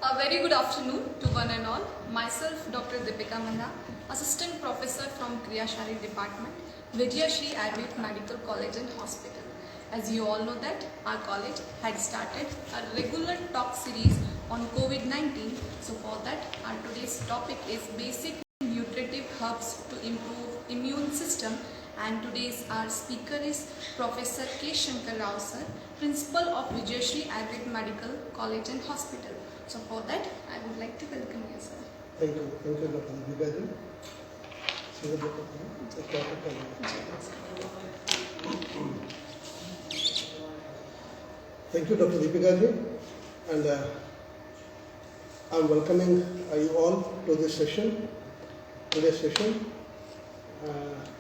A very good afternoon to one and all. Myself, Dr. Deepika Manna, Assistant Professor from Kriyashari Department, Vijayashree Ayurvedic Medical College and Hospital. As you all know that our college had started a regular talk series on COVID-19. So for that, our today's topic is basic nutritive herbs to improve immune system. And today's our speaker is Professor K. Shankar Rao sir, Principal of Vijayashree Ayurvedic Medical College and Hospital. So for that, I would like to welcome you, sir. Thank you, Dr. Deepika ji. Thank you, Dr. Deepika ji, and I'm welcoming you all to this session. Today's session.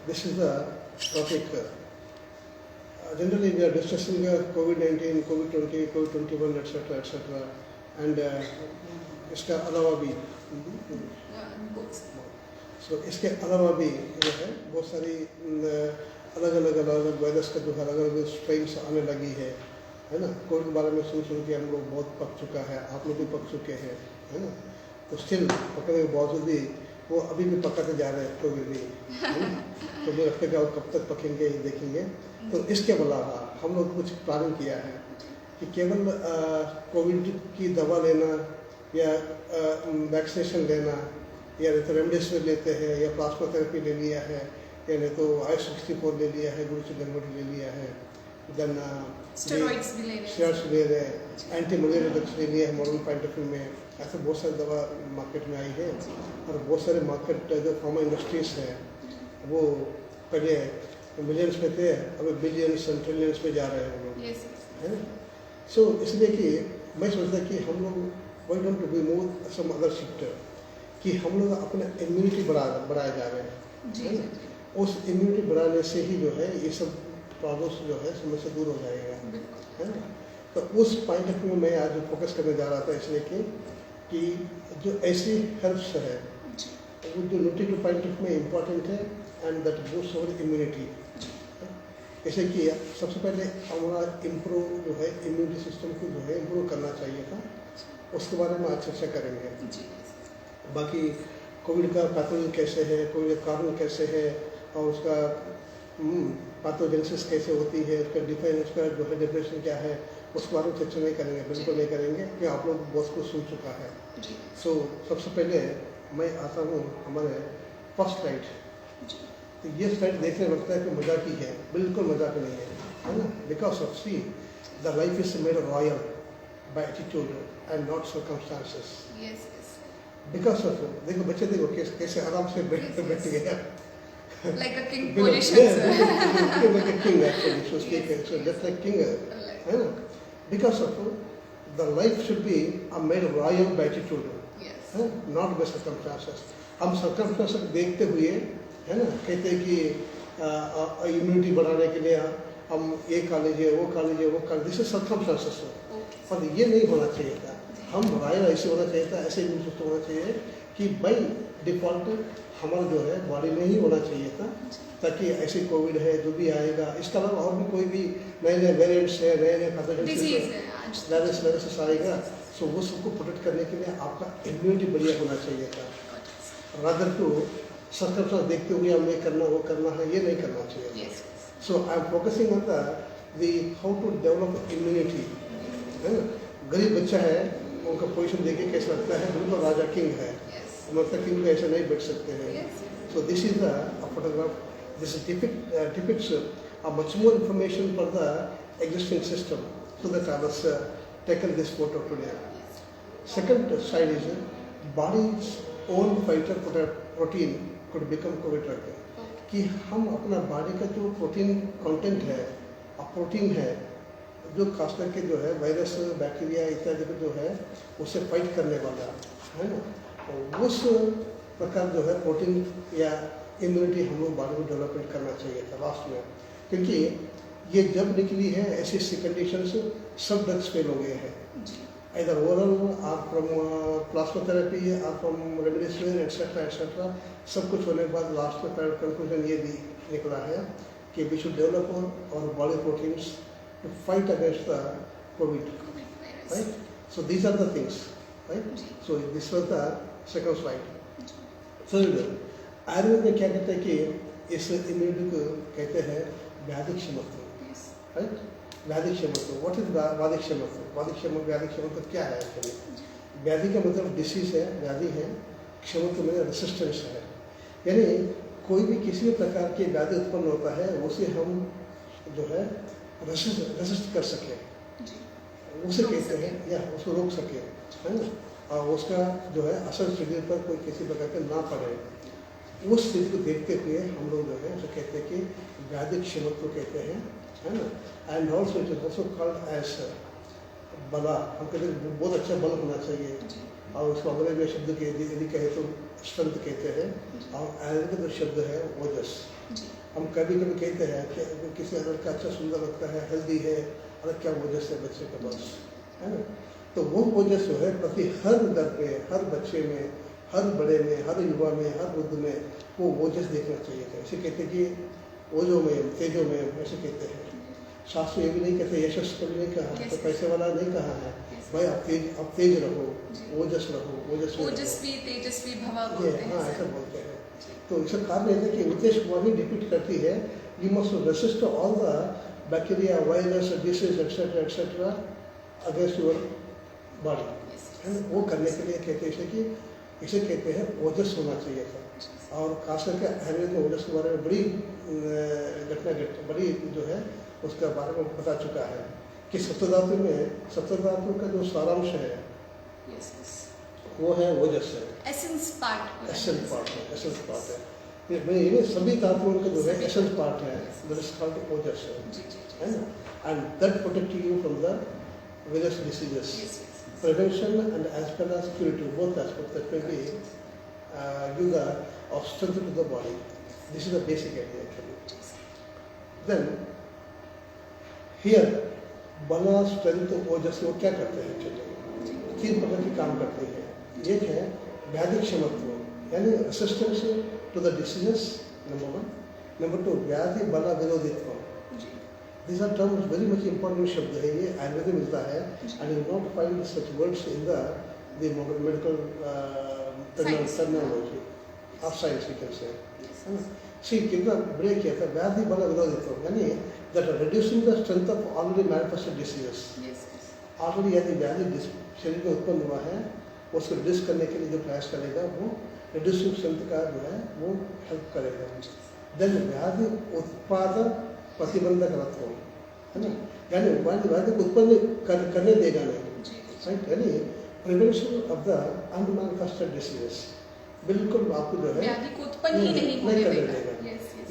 This is the topic. Generally, we are discussing COVID-19, COVID-20, COVID-21, etc., etc. And इसके अलावा भी इसके अलावा भी जो है बहुत सारी अलग अलग वायरस का जो है अलग अलग स्ट्रेन्स आने लगी है ना। कोविड के बारे में सुन के हम लोग बहुत पक चुका है, आप लोग भी पक चुके हैं, है ना। तो स्टिल पकड़ने के बावजूद भी वो अभी भी पकाते जा रहे हैं कोविड भी, है ना। तो मुझे लगता है कि कब तक पकेंगे देखेंगे। तो इसके अलावा हम लोग कुछ प्लानिंग किया है कि केवल कोविड की दवा लेना या वैक्सीनेशन लेना या नहीं तो रेमडेसिविर लेते हैं या प्लाज्मा थेरेपी ले लिया है या नहीं तो I-64 ले लिया है, ग्लूकोज ले लिया है, देन स्टेरॉइड्स ले रहे हैं, एंटी मलेरिया ड्रग्स ले लिया है मॉडर्न पॉइंट ऑफ व्यू में। ऐसे बहुत सारी दवा मार्केट में आई है और बहुत सारे मार्केट जो फार्मा इंडस्ट्रीज है वो पहले मिलियंस में थे, अब बिलियंस एंड ट्रिलियंस में जा रहे हैं वो लोग, है ना। सो इसलिए कि मैं सोचता कि हम लोग why don't be move some other sector कि हम लोग अपने इम्यूनिटी बढ़ाए जा रहे हैं। उस इम्यूनिटी बढ़ाने से ही जो है ये सब प्रॉब्लम्स जो है समस्या दूर हो जाएगा, है ना। तो उस पॉइंट ऑफ व्यू में आज फोकस करने जा रहा था इसलिए कि जो ऐसी हेल्प्स है वो जो न्यूट्रिटिव पॉइंट ऑफ में इम्पॉर्टेंट है and that boost our immunity. जैसे कि सबसे पहले हमारा इम्प्रूव जो है इम्यूनिटी सिस्टम को जो है इम्प्रूव करना चाहिए था, उसके बारे में आज चर्चा करेंगे। बाकी कोविड का पैथोलॉजी कैसे है, कोविड का कारण कैसे है और उसका पैथोजेनेसिस कैसे होती है, उसका डिफाइन उसका जो है डेफिनेशन क्या है, उसके बारे में चर्चा नहीं करेंगे, बिल्कुल नहीं करेंगे कि आप लोग बहुत कुछ सुन चुका है। सो सबसे पहले मैं आता हूँ हमारे फर्स्ट स्लाइड। तो ये स्लाइड देखने में लगता है कि मजाक ही है, बिल्कुल मजाक नहीं है ना। Because of see the life is made royal by attitude and not circumstances. Because of देखो बच्चे देखो कैसे आराम से बैठ गया like a king position, like a king actually, so speak so just like king, है ना। Because of the life should be made royal by attitude, not by circumstances। हम circumstances देखते हुए है ना कहते हैं कि इम्यूनिटी बढ़ाने के लिए हम ये खा लीजिए वो खा लीजिए वो खा लीजिए, दिस इज सर्कमस्टांसेस। पर ये नहीं होना चाहिए था, हम रॉयल ऐसे होना चाहिए था, ऐसे इम्यून सिस्टम होना चाहिए कि बाई डिफॉल्ट हमारा जो है बॉडी में ही होना चाहिए था, ताकि ऐसे कोविड है जो भी आएगा, इसके अलावा और भी कोई भी नए वेरिएंट्स है, नए वायरस आएगा, सो वो सबको प्रोटेक्ट करने के लिए आपका इम्यूनिटी बढ़िया होना चाहिए था। रादर टू सर्कमस्टेंस देखते हुए हमें करना वो करना है, ये नहीं करना चाहिए। So I am focusing on the how to develop immunity, है ना। गरीब बच्चा है, उनका पोजीशन देख के कैसा लगता है, बिल्कुल राजा किंग है, मतलब किंग को ऐसे नहीं बैठ सकते हैं। सो this is the photograph, this depicts much more information for the existing system, so that I was taken this photo today. Second slide is body's own fighter protein could become COVID drug, कि हम अपना body का जो protein content है, protein है जो खास करके जो है वायरस बैक्टीरिया इत्यादि को जो है उससे फाइट करने वाला है ना, उस प्रकार जो है प्रोटीन या इम्यूनिटी हम लोग बॉडी में डेवलपमेंट करना चाहिए था लास्ट में। क्योंकि ये जब निकली है ऐसी कंडीशंस सब ड्रग्स फेल हो गए हैं, either oral or from plasma therapy or from remdesivir etc. सब कुछ होने के बाद लास्ट में कंक्लूजन ये भी निकला है कि we should develop our body proteins to fight against the COVID, right? So these are the things. Right. So this was the second slide. Third, Ayurveda में क्या कहते हैं कि इस इम्यूनिटी को कहते हैं व्याधि क्षमत्व. राइट. व्याधि क्षमत्व. व्हाट इज व्याधि क्षमत्व? व्याधि क्षमत्व क्या है एक्चुअली? व्याधि का मतलब डिसीज है, व्याधि है. क्षमत्व में रेसिस्टेंस है, यानी कोई भी किसी भी प्रकार की व्याधि उत्पन्न होता है उसे हम जो है रेसिस्ट कर सके, उसे कहते हैं, या उसको रोक सके, है ना. और उसका जो है असर शरीर पर कोई किसी प्रकार का ना पड़े, उस चीज़ को देखते हुए हम लोग जो है उसे कहते हैं कि व्याधि क्षमत्व कहते हैं, है ना. And also it is also called as बला. हम कहते हैं बहुत अच्छा बल होना चाहिए, और उसको अंग्रेजी में शब्द के यदि कहे तो स्ट्रेंथ कहते हैं, और आयुर्वेद का शब्द है ओजस. हम कभी कभी कहते हैं कि किसी लड़का अच्छा सुंदर लगता है, हेल्दी है, अरे क्या ओजस है बच्चे के पास, है ना. तो वो ओजस जो है प्रति हर घर पे, हर बच्चे में, हर बड़े में, हर युवा में, हर वृद्ध में वो ओजस देखना चाहिए था. इसे कहते हैं कि ओजो में, तेजो में, ऐसे कहते हैं. शास्त्र ये भी नहीं कहते, यशस्वी नहीं कहा, तो पैसे वाला नहीं कहा है भाई आप तेज रहो, ओजस रहो, ओजस्वी तेजस्वी भव बोलते हैं. हाँ, ऐसा बोलते हैं. तो इसका कारण है कि उद्देश्य वाणी रिपीट करती है, you must resist all the bacteria, virus, disease etcetera against your body, है ना. वो करने के लिए कहते हैं कि इसे कहते हैं ओजस होना चाहिए था. और खास करके आयुर्वेद में ओजस के बारे में बड़ी बड़ी जो है उसके बारे में बता चुका है कि सप्तधातु का जो सारांश है वो है ओजस है. एसेंस पार्ट है. ये सभी धातुओं का जो है एसेंस पार्ट है, दैट इज कॉल्ड ओजस है ना. And that protect you from the various diseases, prevention and as well as curative, both aspects that will be give the of strength to the body. This is the basic idea actually. Then here बला, strength, ओजस वो क्या करते हैं actually? 3 प्रकार के काम करते हैं. एक है व्याधि क्षमत्व, यानी resistance to the diseases, number 1. Number 2 व्याधि बला विरोधित्व. These are terms very much important शब्द है, ये आयुर्वेद में मिलता है, and you not find such words in the medical terminology of science, we can say. See, कितना ब्रेक किया था, व्याधि बला विरोधित्व, यानी that are reducing the strength of already manifested diseases. Already यदि व्याधि शरीर में उत्पन्न हुआ है, उसको रिड्यूस करने के लिए जो प्रयास करेगा वो रिड्यूसिंग स्ट्रेंथ का जो है वो हेल्प करेगा. देन व्याधि उत्पादक प्रतिबंधक रत्व, है ना, यानी व्याधि को उत्पन्न करने देगा नहीं, राइट. यानी prevention of the unmanifested diseases, बिल्कुल आपको जो है व्याधि को उत्पन्न ही नहीं करने देगा.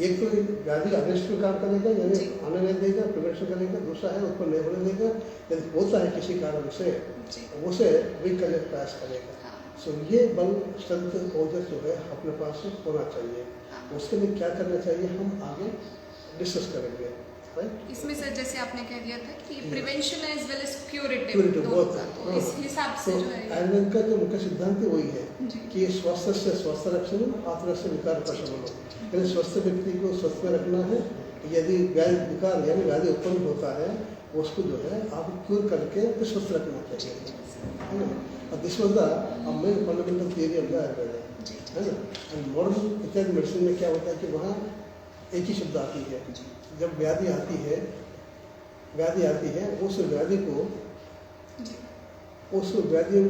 एक तो व्याधि अगेंस्ट में काम करेगा, यानी आने नहीं देगा, प्रिवेंशन करेगा. दूसरा है उत्पन्न नहीं होने देगा, यदि होता है किसी कारण से उसे वीक करने का प्रयास करेगा. सो ये बल, स्ट्रेंथ, ओजस जो है अपने पास होना चाहिए. उसके लिए क्या करना चाहिए हम आगे डिस्कस करेंगे, राइट. इसमें से जैसे आपने कह दिया था कि prevention as well as curative बहुत है. तो इस हिसाब से जो है आयुर्वेद का जो मुख्य सिद्धांत वही है कि स्वस्थ से स्वस्थ रक्षण, आतुर से विकार प्रशमन. यानी स्वस्थ व्यक्ति को स्वस्थ में रखना है. यदि विकार यानी व्याधि उत्पन्न होता है उसको जो है आप क्यूर करके स्वस्थ रखना चाहिए, है ना. और this was the main fundamental theory of the Ayurveda, है ना. एंड मॉडर्न इत्यादि मेडिसिन में क्या होता है कि वहाँ एक ही शब्द आती है. जब व्याधि आती है उस व्याधि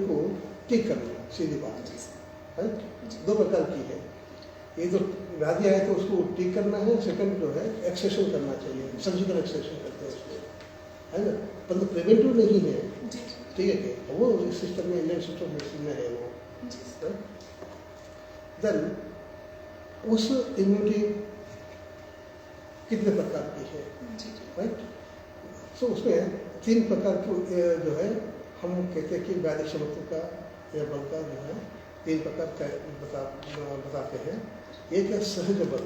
को ठीक करना, सीधी बात, राइट. 2 प्रकार की है. ये जो व्याधि आए तो उसको ठीक करना है, सेकंड जो है एक्सेशन करना चाहिए, सर्जिकल एक्सेशन करते हैं उसको, है ना. परंतु प्रिवेंटिव नहीं है, ठीक है कि वो इस सिस्टम में, इंडियन सिस्टम मेडिसिन में है वो, राइट. देन उस इम्यूनिटी कितने प्रकार की है, राइट. सो उसमें 3 प्रकार की जो है हम कहते हैं कि व्याधि क्षमत्व का या बल का जो है 3 प्रकार का बताते हैं. एक है सहज बल,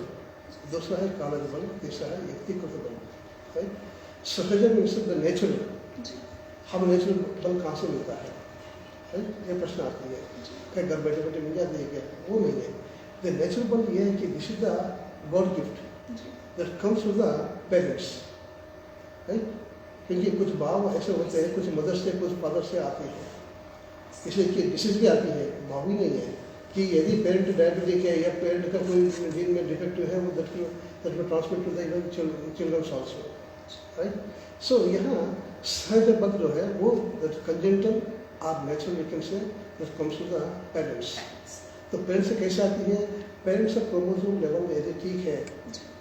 दूसरा है कालज बल, तीसरा है युक्तिकृत बल, राइट. सहज मीन्स द नेचुरल. हम नेचुरल बल कहाँ से मिलता है, राइट. ये प्रश्न आती है, क्या घर बैठे बैठे मिल जाती है क्या? वो नहीं है. द नेचुरल बल ये है कि this is the God gift that comes with the parents, right. क्योंकि कुछ भाव ऐसे होते हैं, कुछ मदर से, कुछ फादर से आते हैं, इसलिए कि डिसीज भी आती है, मामूली नहीं है कि यदि पेरेंट डायबिटिक है या पेरेंट का कोई जीन में डिफेक्टिव है, वो that will transmit to the even childrens also, right. So यहाँ सहज बग जो है वो कंजेंटल और natural we can say that comes to the parents. तो पेरेंट्स से कैसे आती है? पेरेंट्स का क्रोमोसोम लेवल में यदि ठीक है,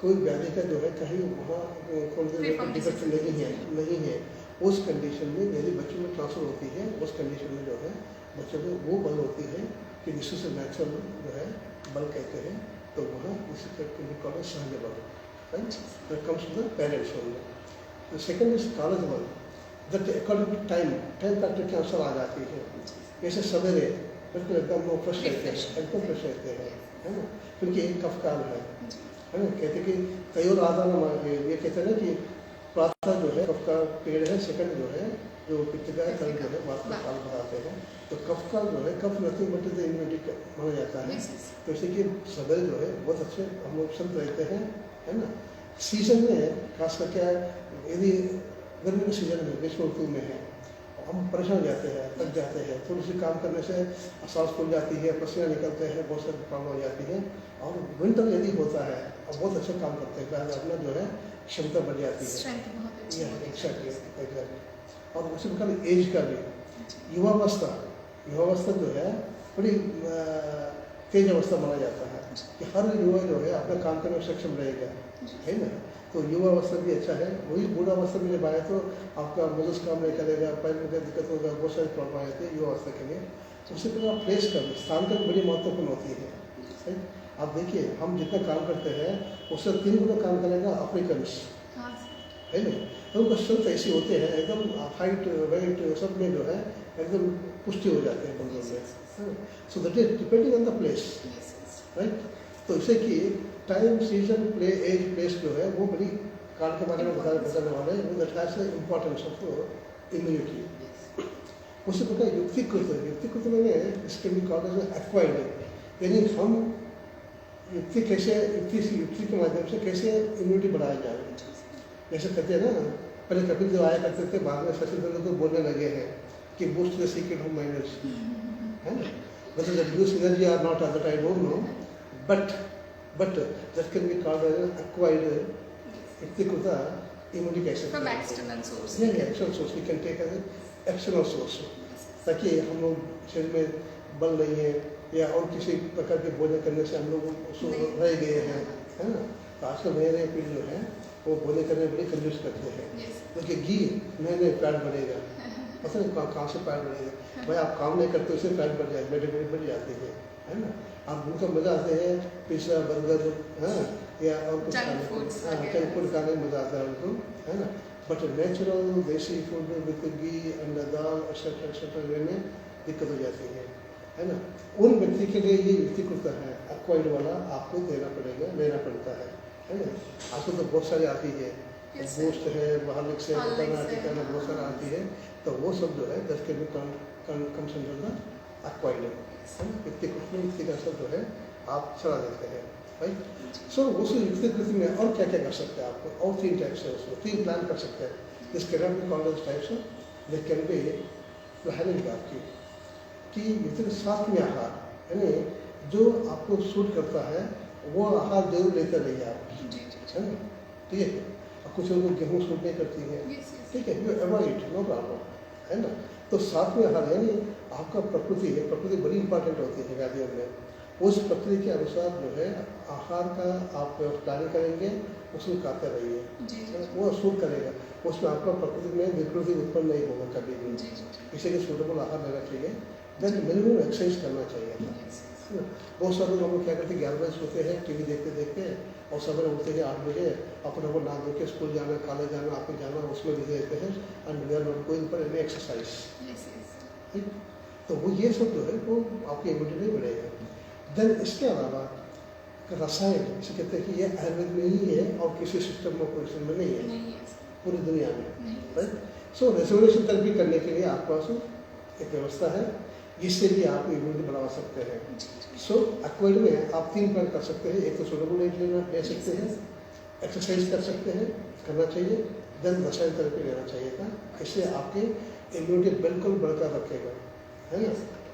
कोई व्याधि का जो है कहीं वहाँ डिफेक्ट नहीं है, उस कंडीशन में यदि बच्चों में ट्रांसफर होती है, उस कंडीशन में जो है बच्चों में वो बल होती है कि जिससे से नेचुरल जो है बल कहते हैं, तो वहाँ इस सहज बल, right, that comes to the parents only. The second is कॉलेज बल, that according to time factor के अनुसार आ जाती है। जैसे सवेरे बिल्कुल एकदम वो फ्रेश रहते हैं, एकदम फ्रेश रहते हैं, है ना, क्योंकि एक कफ काल है ना। कहते कि कई और आधार ये कहते हैं ना कि प्रातः जो है कफ का पेड़ है, सेकंड जो है जो पित्त का कल जो है बात काल बढ़ाते हैं। तो कफ का जो है कफ नथिंग बट द इम्यूनिटी माना जाता है। तो इसे कि सवेरे जो है बहुत अच्छे हम लोग संत रहते हैं, है ना। सीजन में खास करके यदि गर्मी के सीजन में ग्रीष्म ऋतु में है, हम परेशान हो जाते हैं, थक जाते हैं, थोड़ी सी काम करने से सांस फूल जाती है, पसीना निकलते हैं, बहुत सारी प्रॉब्लम हो जाती है। और विंटर यदि होता है और बहुत अच्छा काम करते हैं, अपना जो है क्षमता बढ़ जाती है, एग्जैक्टली। और उसी प्रकार एज का भी, युवावस्था जो है बड़ी तेज अवस्था माना जाता है कि हर युवा जो है अपना काम करने में सक्षम रहेगा, है ना। तो युवा अवस्था भी अच्छा है। वही बूढ़ा अवस्था में जब आए तो आपका मगज काम नहीं करेगा, पैर में दिक्कत होगा, बहुत सारी प्रॉब्लम आ जाती है युवा अवस्था के लिए। तो उससे पहले प्लेस का भी, स्थान का बड़ी महत्वपूर्ण होती है। आप देखिए हम जितना काम करते हैं उससे 3 गुना काम करेगा अफ्रीकन्स, है ना। तो उनका स्ट्रेंथ ऐसे होते हैं, एकदम हाइट वेट सब में जो है एकदम पुष्टि हो जाते हैं बंदों में। So that is depending on the place, right. तो इसे कि टाइम, सीजन, एज, प्लेस जो है वो बड़ी काल के बारे में बताने वाले हैं। वो that has the importance of immunity. उसी प्रकार युक्तिकृत में इसके भी कॉलेज में एक्वायर्ड, यानी हम युक्ति के माध्यम से कैसे इम्यूनिटी बढ़ाया जाए। जैसे कहते हैं ना, पहले कपिल देव आया करते थे, बाद में सचिन तेंदुलकर बोलने लगे हैं कि boost the secret of miners, है ना। whether the use energy or not, that I don't know, but that can be called as acquired युक्तिकृत immunity कैसे from external source. नहीं, external source we can take as external source, ताकि हम लोग शरीर में बल नहीं है या और किसी प्रकार के भोजन करने से हम लोग रह गए हैं, है ना। तो आजकल नए नए पीढ़ी जो है वो भोजन करने में बड़ी कंजूस करते हैं, क्योंकि घी नए फैट बढ़ेगा, पता नहीं कहाँ से फैट बढ़ेगा। भाई आप काम नहीं करते उससे फैट बढ़ जाए, मेटाबॉलिज्म बढ़ जाती है ना। आप उनका मजा आते हैं पिज्जा, बर्गर, हाँ, या और कुछ जंक फूड खाने में मजा आता है उनको, है ना। बट नेचुरल देसी फूड विद घी, अंडा, दाल, एक्सेट्रा में दिक्कत हो जाती है ना। उन व्यक्ति के लिए ये युक्तिकृत है, एक्वायर्ड वाला आपको लेना पड़ता है ना। आजकल तो बहुत सारी आती है, गोश्त है, हार्लिक्स है, बताना बहुत सारा आती है। तो वो सब जो है 10 के भी कम समझना एक्वायर्ड युक्ति का सब जो है आप चला देते हैं, राइट। सो उस युक्तिकृत में और क्या क्या कर सकते हैं आपको, और 3 टाइप्स है, उसको 3 प्लान कर सकते हैं। This can be called as types, they can be planning आपकी कि युक्तिकृत सात्विक आहार, यानी जो आपको सूट करता है वो आहार जरूर लेते रहिए आप, है ना। ठीक है, कुछ लोगों को गेहूँ सूट नहीं करती है, ठीक है, यू अवॉइड, नो प्रॉब्लम, है ना। तो सात्विक आहार यानी आपका प्रकृति बड़ी इंपॉर्टेंट होती है व्याधियों में। उस प्रकृति के अनुसार जो है आहार का आप प्लानिंग करेंगे, उसको खाते रहिए, वो सूट करेगा, उसमें आपका प्रकृति में विकृति उत्पन्न नहीं होगा कभी भी। इसीलिए सूटेबल आहार लेना चाहिए। देन मिनिमम एक्सरसाइज करना चाहिए। बहुत सारे लोग हम लोग क्या करते हैं, 11 बजे सोते हैं टीवी देखते और सवेरे उठते हैं 8 बजे, अपने को नहा धो के स्कूल जाना, कॉलेज जाना, ऑफिस जाना, उसमें बिजी रहते हैं and we are not going for any exercise. तो वो ये सब जो है वो आपकी इम्यूनिटी नहीं बढ़ेगा। देन इसके अलावा रसायन, इसे कहते हैं कि ये आयुर्वेद में ही है और किसी सिस्टम में नहीं है पूरी दुनिया में, राइट। सो रेजुवेशन थेरेपी करने के लिए आपके पास एक व्यवस्था है, इससे भी आप इम्यूनिटी बढ़ा सकते हैं। सो एक्वायर्ड में आप 3 प्लान कर सकते हैं। एक तो सोलोबुलेट ले सकते हैं, एक्सरसाइज कर सकते हैं, करना चाहिए, देन रसायन थेरेपी लेना चाहिए था। इससे आपकी इम्यूनिटी बिल्कुल बरकरार रखेगा। है ना,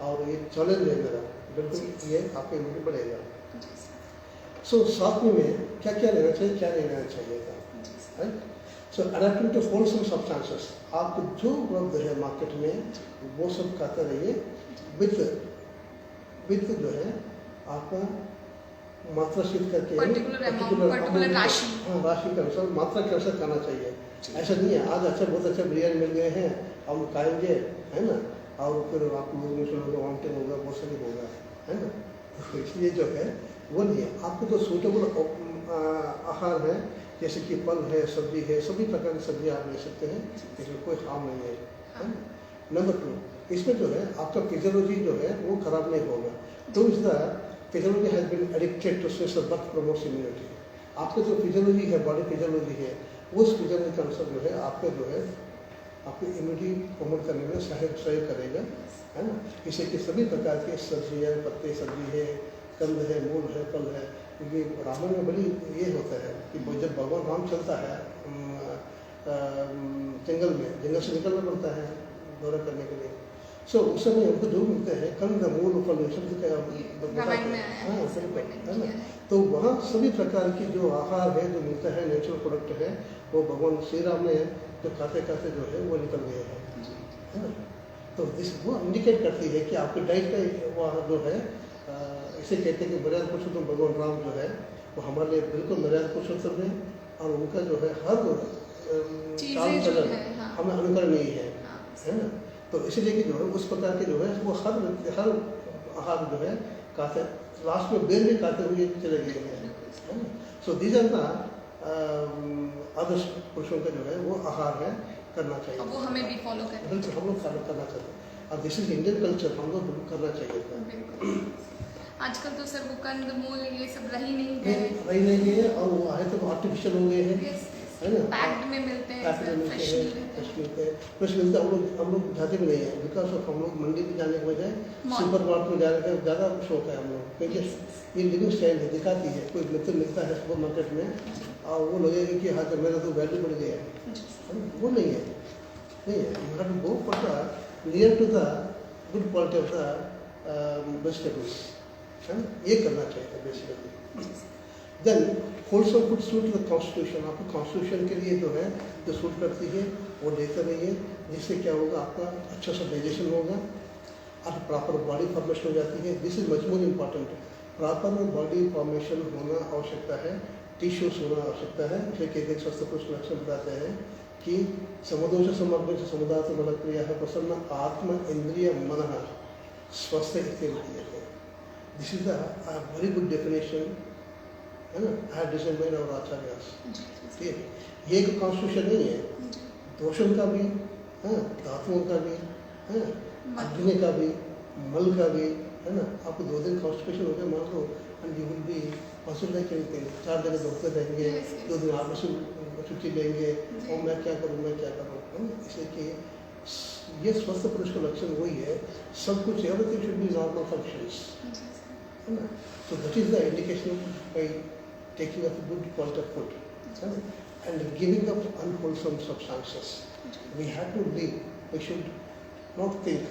और ये चैलेंज है मेरा, बिल्कुल ये आपका इम्यूनिटी बढ़ेगा। सो साथ में क्या क्या लेना चाहिए, क्या नहीं लेना चाहिए था, right. So adapting to wholesome substances, आपको जो उपलब्ध है मार्केट में वो सब खाते रहिए, विद जो है आपका मात्रा सिद्ध करके पर्टिकुलर राशि, हाँ राशि के अनुसार मात्रा के अनुसार खाना चाहिए। ऐसा नहीं है आज अच्छा बहुत अच्छा बिरयानी मिल गए हैं हम खाएंगे, है ना, और फिर आप लोगों में सुनोगे वॉमिटिंग होगा, बहुत सारी होगा, है ना। तो इसलिए जो है वो नहीं है, आपको जो सूटेबल आहार है जैसे कि फल है, सब्जी है, सभी प्रकार की सब्जी आप ले सकते हैं, इसमें कोई हार्म नहीं है ना। नंबर 2, इसमें जो है आपका फिजियोलॉजी जो है वो खराब नहीं होगा। तो इस the physiology has been addicted to stress but promotes immunity. आपका जो फिजियोलॉजी है, बॉडी फिजियोलॉजी है, उस फिजियोलॉजी के अनुसार जो है आपका जो है आपकी इम्यूनिटी प्रमोट करने में सहयोग करेगा, है ना। इसे कि सभी प्रकार के सब्जी है, पत्ते सब्जी है, कंद है, मूल है, फल है, क्योंकि रामायण में बड़ी ये होता है कि जब भगवान राम चलता है जंगल से निकलना पड़ता है दौरा करने के लिए। सो उस समय उनको जो मिलते हैं कंद मूल फल शब्द का हाँ है ना, तो वहाँ सभी प्रकार की जो आहार है जो मिलता है, नेचुरल प्रोडक्ट है, वो भगवान श्री राम ने जो खाते खाते जो है वो निकल गए हैं, है ना। तो इस वो इंडिकेट करती है कि आपके डाइट का वो जो है इसे कहते हैं कि मर्यादा पुरुषोत्तम भगवान राम जो है वो हमारे लिए बिल्कुल मर्यादा पुरुषोत्तम है, और उनका जो है हर चाल चलन हमें अनुकरणीय है ना। तो इसीलिए कि जो है उस प्रकार के जो है वो हर आहार जो है खाते लास्ट में बेर भी खाते हुए चले गए हैं, है ना। सो दीज आर द आदर्श पुरुषों का जो है वो आहार है करना चाहिए, वो हमें भी फॉलो करना, बिल्कुल हम लोग फॉलो करना चाहते हैं, और दिस इज इंडियन कल्चर, हम लोग बिल्कुल करना चाहिए। आजकल तो सर वो कंद मूल ये सब रही नहीं गए, और वो आए तो आर्टिफिशियल हो गए हैं, है ना, पैक्ड में मिलते हैं, फ्रेश मिलता है। हम लोग जाते भी नहीं है, बिकॉज ऑफ हम लोग मंडी में जाने के बजाय सुपर मार्केट में जाने का ज़्यादा शौक है हम लोग, क्योंकि ये लिविंग स्टाइल है, दिखाती है कोई मिलता है सुपर मार्केट में, और वो लगेगा कि हाँ तो मेरा तो वैल्यू बढ़ गया है, वो नहीं है, you have to go for the near to the good quality of the vegetables, है ना, ये करना चाहिए basically. Then wholesome food suit the constitution, आपको कॉन्स्टिट्यूशन के लिए जो है जो सूट करती है वो लेते रहिए, जिससे क्या होगा आपका अच्छा सा डाइजेशन होगा और प्रॉपर बॉडी फॉर्मेशन हो जाती है। This is much more important, proper body formation होना आवश्यकता है, टिश्यूज होना आवश्यकता है। जैसे कि एक स्वस्थ पुरुष लक्षण बताते हैं कि समुदोष समग्र समुदाय से बल क्रिया है प्रसन्न आत्म इंद्रिय मन स्वस्थ इत्यादि है। This is the very good definition, है ना, I have design by our acharyas. ठीक है, ये एक कॉन्स्टिट्यूशन नहीं है, दोषों का भी, हाँ, धातुओं का भी, है अग्नि का भी, मल का भी, है ना। आपको 2 दिन कॉन्स्टिट्यूशन हो गया मान लो, and you will be possible like anything, 4 दिन दोस्त रहेंगे, 2 दिन आप छुट्टी लेंगे, और मैं क्या करूँ, इसलिए कि ये स्वस्थ पुरुष का लक्षण वही है, सब कुछ everything should be normal functions, है ना। So that is the indication by taking up good quality of food, and giving up unwholesome substances. We have to live. We should not think,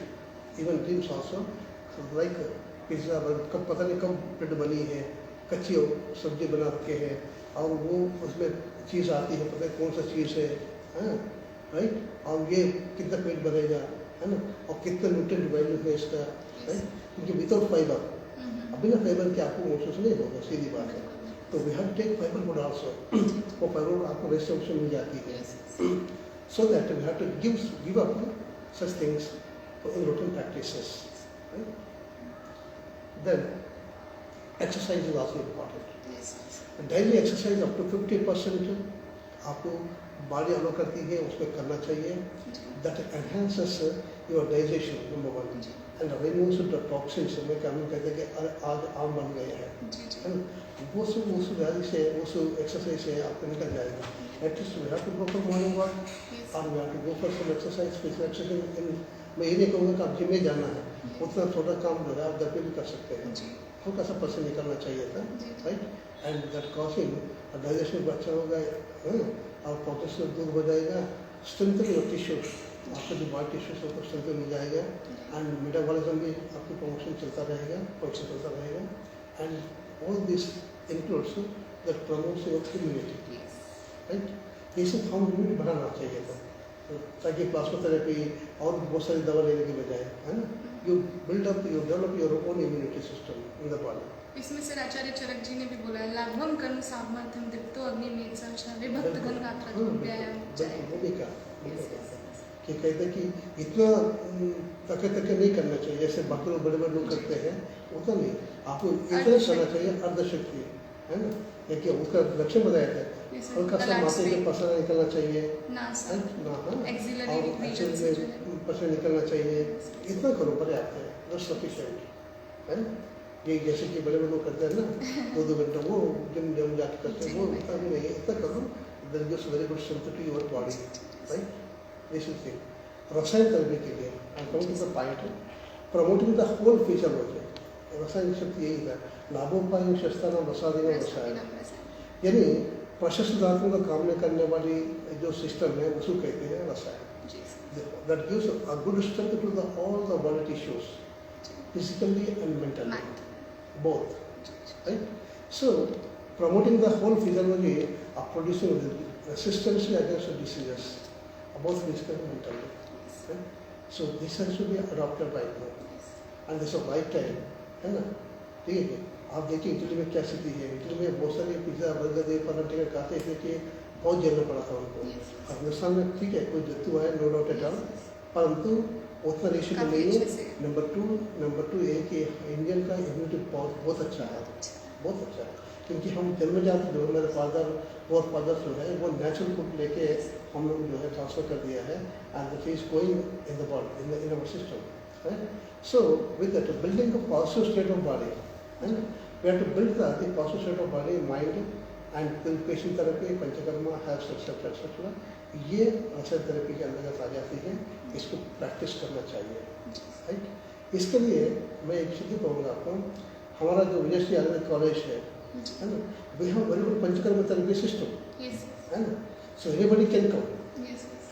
even dreams also. So like pizza, कब पता नहीं कब bread बनी है, कच्ची सब्जी बना रखे हैं, और वो उसमें चीज़ आती है, पता नहीं कौन सा चीज़ है, राइट, और ये कितना पेट भरेगा, है ना, और कितना न्यूट्रिएंट वैल्यू है इसका, राइट, क्योंकि विदाउट फाइबर, बिना फाइबर के आपको महसूस नहीं होगा, सीधी बात है। तो we have take fibre food also, वो फाइबर आपको रेस्ट्रिक्शन मिल जाती है, so that we have to give up such things in routine practices. Then exercise is also important, daily exercise up to 50% आपको बॉडी अलो करती है, उसमें करना चाहिए। That enhances your digestion, number 1, and removes the toxins. में क्या हम कहते हैं कि आज आम बन गए हैं, है ना, वो सब व्याधि से वो सब एक्सरसाइज से आपको निकल जाएगा। At least we have to go for morning walk, और we have to go for some exercise, physical exercise. मैं ये नहीं कहूँगा कि आप जिम में जाना है, उतना छोटा काम जो है आप घर पे भी कर सकते हैं, हल्का सा पर्सन निकलना चाहिए था, right, and that causing digestion अच्छा होगा, और पोटेशियम दूर हो जाएगा, स्ट्रेंथन योर टिश्यूज, आपका जो बॉडी टिश्यूज है उसको स्ट्रेंथ मिल जाएगा एंड मेटाबॉलिज्म भी आपकी प्रमोशन चलता रहेगा, फंक्शन चलता रहेगा and all this includes that promotes your immunity, right. ये सब हम इम्यूनिटी बढ़ाना चाहिए था, ताकि प्लाज्मा और बहुत सारी दवा लेने के बजाय, है ना, you develop your own immunity system in the body. इसमें सर आचार्य चरक जी ने भी बोला है, लाघवम कर्म सामर्थ्यम दीप्तो अग्नि में सर्वशावे भक्तगण गात्रा व्यायाम भूमिका कि कहते हैं कि इतना तके नहीं करना चाहिए जैसे बाकी लोग बड़े लोग करते हैं, उतना नहीं, आपको इतना करना चाहिए अर्धशक्ति, है ना, देखिए उसका लक्ष्य बताया था, हल्का सा माथे में पसीना निकलना चाहिए, पसीना निकलना चाहिए, इतना करो पर्याप्त है, दस सफिशिएंट है। ये जैसे कि बड़े लोग करते हैं ना 2 घंटा वो जिम जाके करते हैं, वो इतना भी नहीं, इतना करो, there is very good strength to your body, right. This is thing रसायन थेरेपी के लिए I am coming to the point promoting the whole physiology. रसायन शक्ति यही था, लाभोपाय शस्त्राणाम रसायन रसायन, यानी प्रशस्त धातुओं का काम में करने वाली जो सिस्टम है उसको कहते हैं रसायन। That gives a good strength to the all the body tissues physically and mentally, both, right? So promoting the whole physiology of producing resistance against the diseases, both physically and mentally, right? So this has to be adopted right now and this is right time, है ना। ठीक है, आप देखिए Italy में क्या स्थिति है, इटली में बहुत सारे पिज्जा बर्गर पराठे खाते थे कि बहुत झेलना पड़ा था उनको। हिंदुस्तान में ठीक है कोई जत्तू है, नो डाउट एट ऑल, परंतु उतना रेशियो नहीं है। नंबर टू ये कि इंडियन का इम्यूनिटी बहुत अच्छा है, बहुत अच्छा है, क्योंकि हम जन्मजात जो मेरे फादर और फादर जो है वो नेचुरल फूड लेके हम लोग जो है ट्रांसफर कर दिया है and that is going in the body in our system, right. So with that building a positive state of body, है ना, we have to build the positive state of body, mind and purification therapy, panchakarma, health etcetera etcetera, ये रसायन therapy के अंतर्गत आ जाती है। इसको practice करना चाहिए, राइट। इसके लिए मैं एक चीज़ कहूँगा आपको, हमारा जो विजयश्री आयुर्वेद कॉलेज है ना, we have very good panchakarma therapy system, है ना, सो एनीबॉडी कैन कम,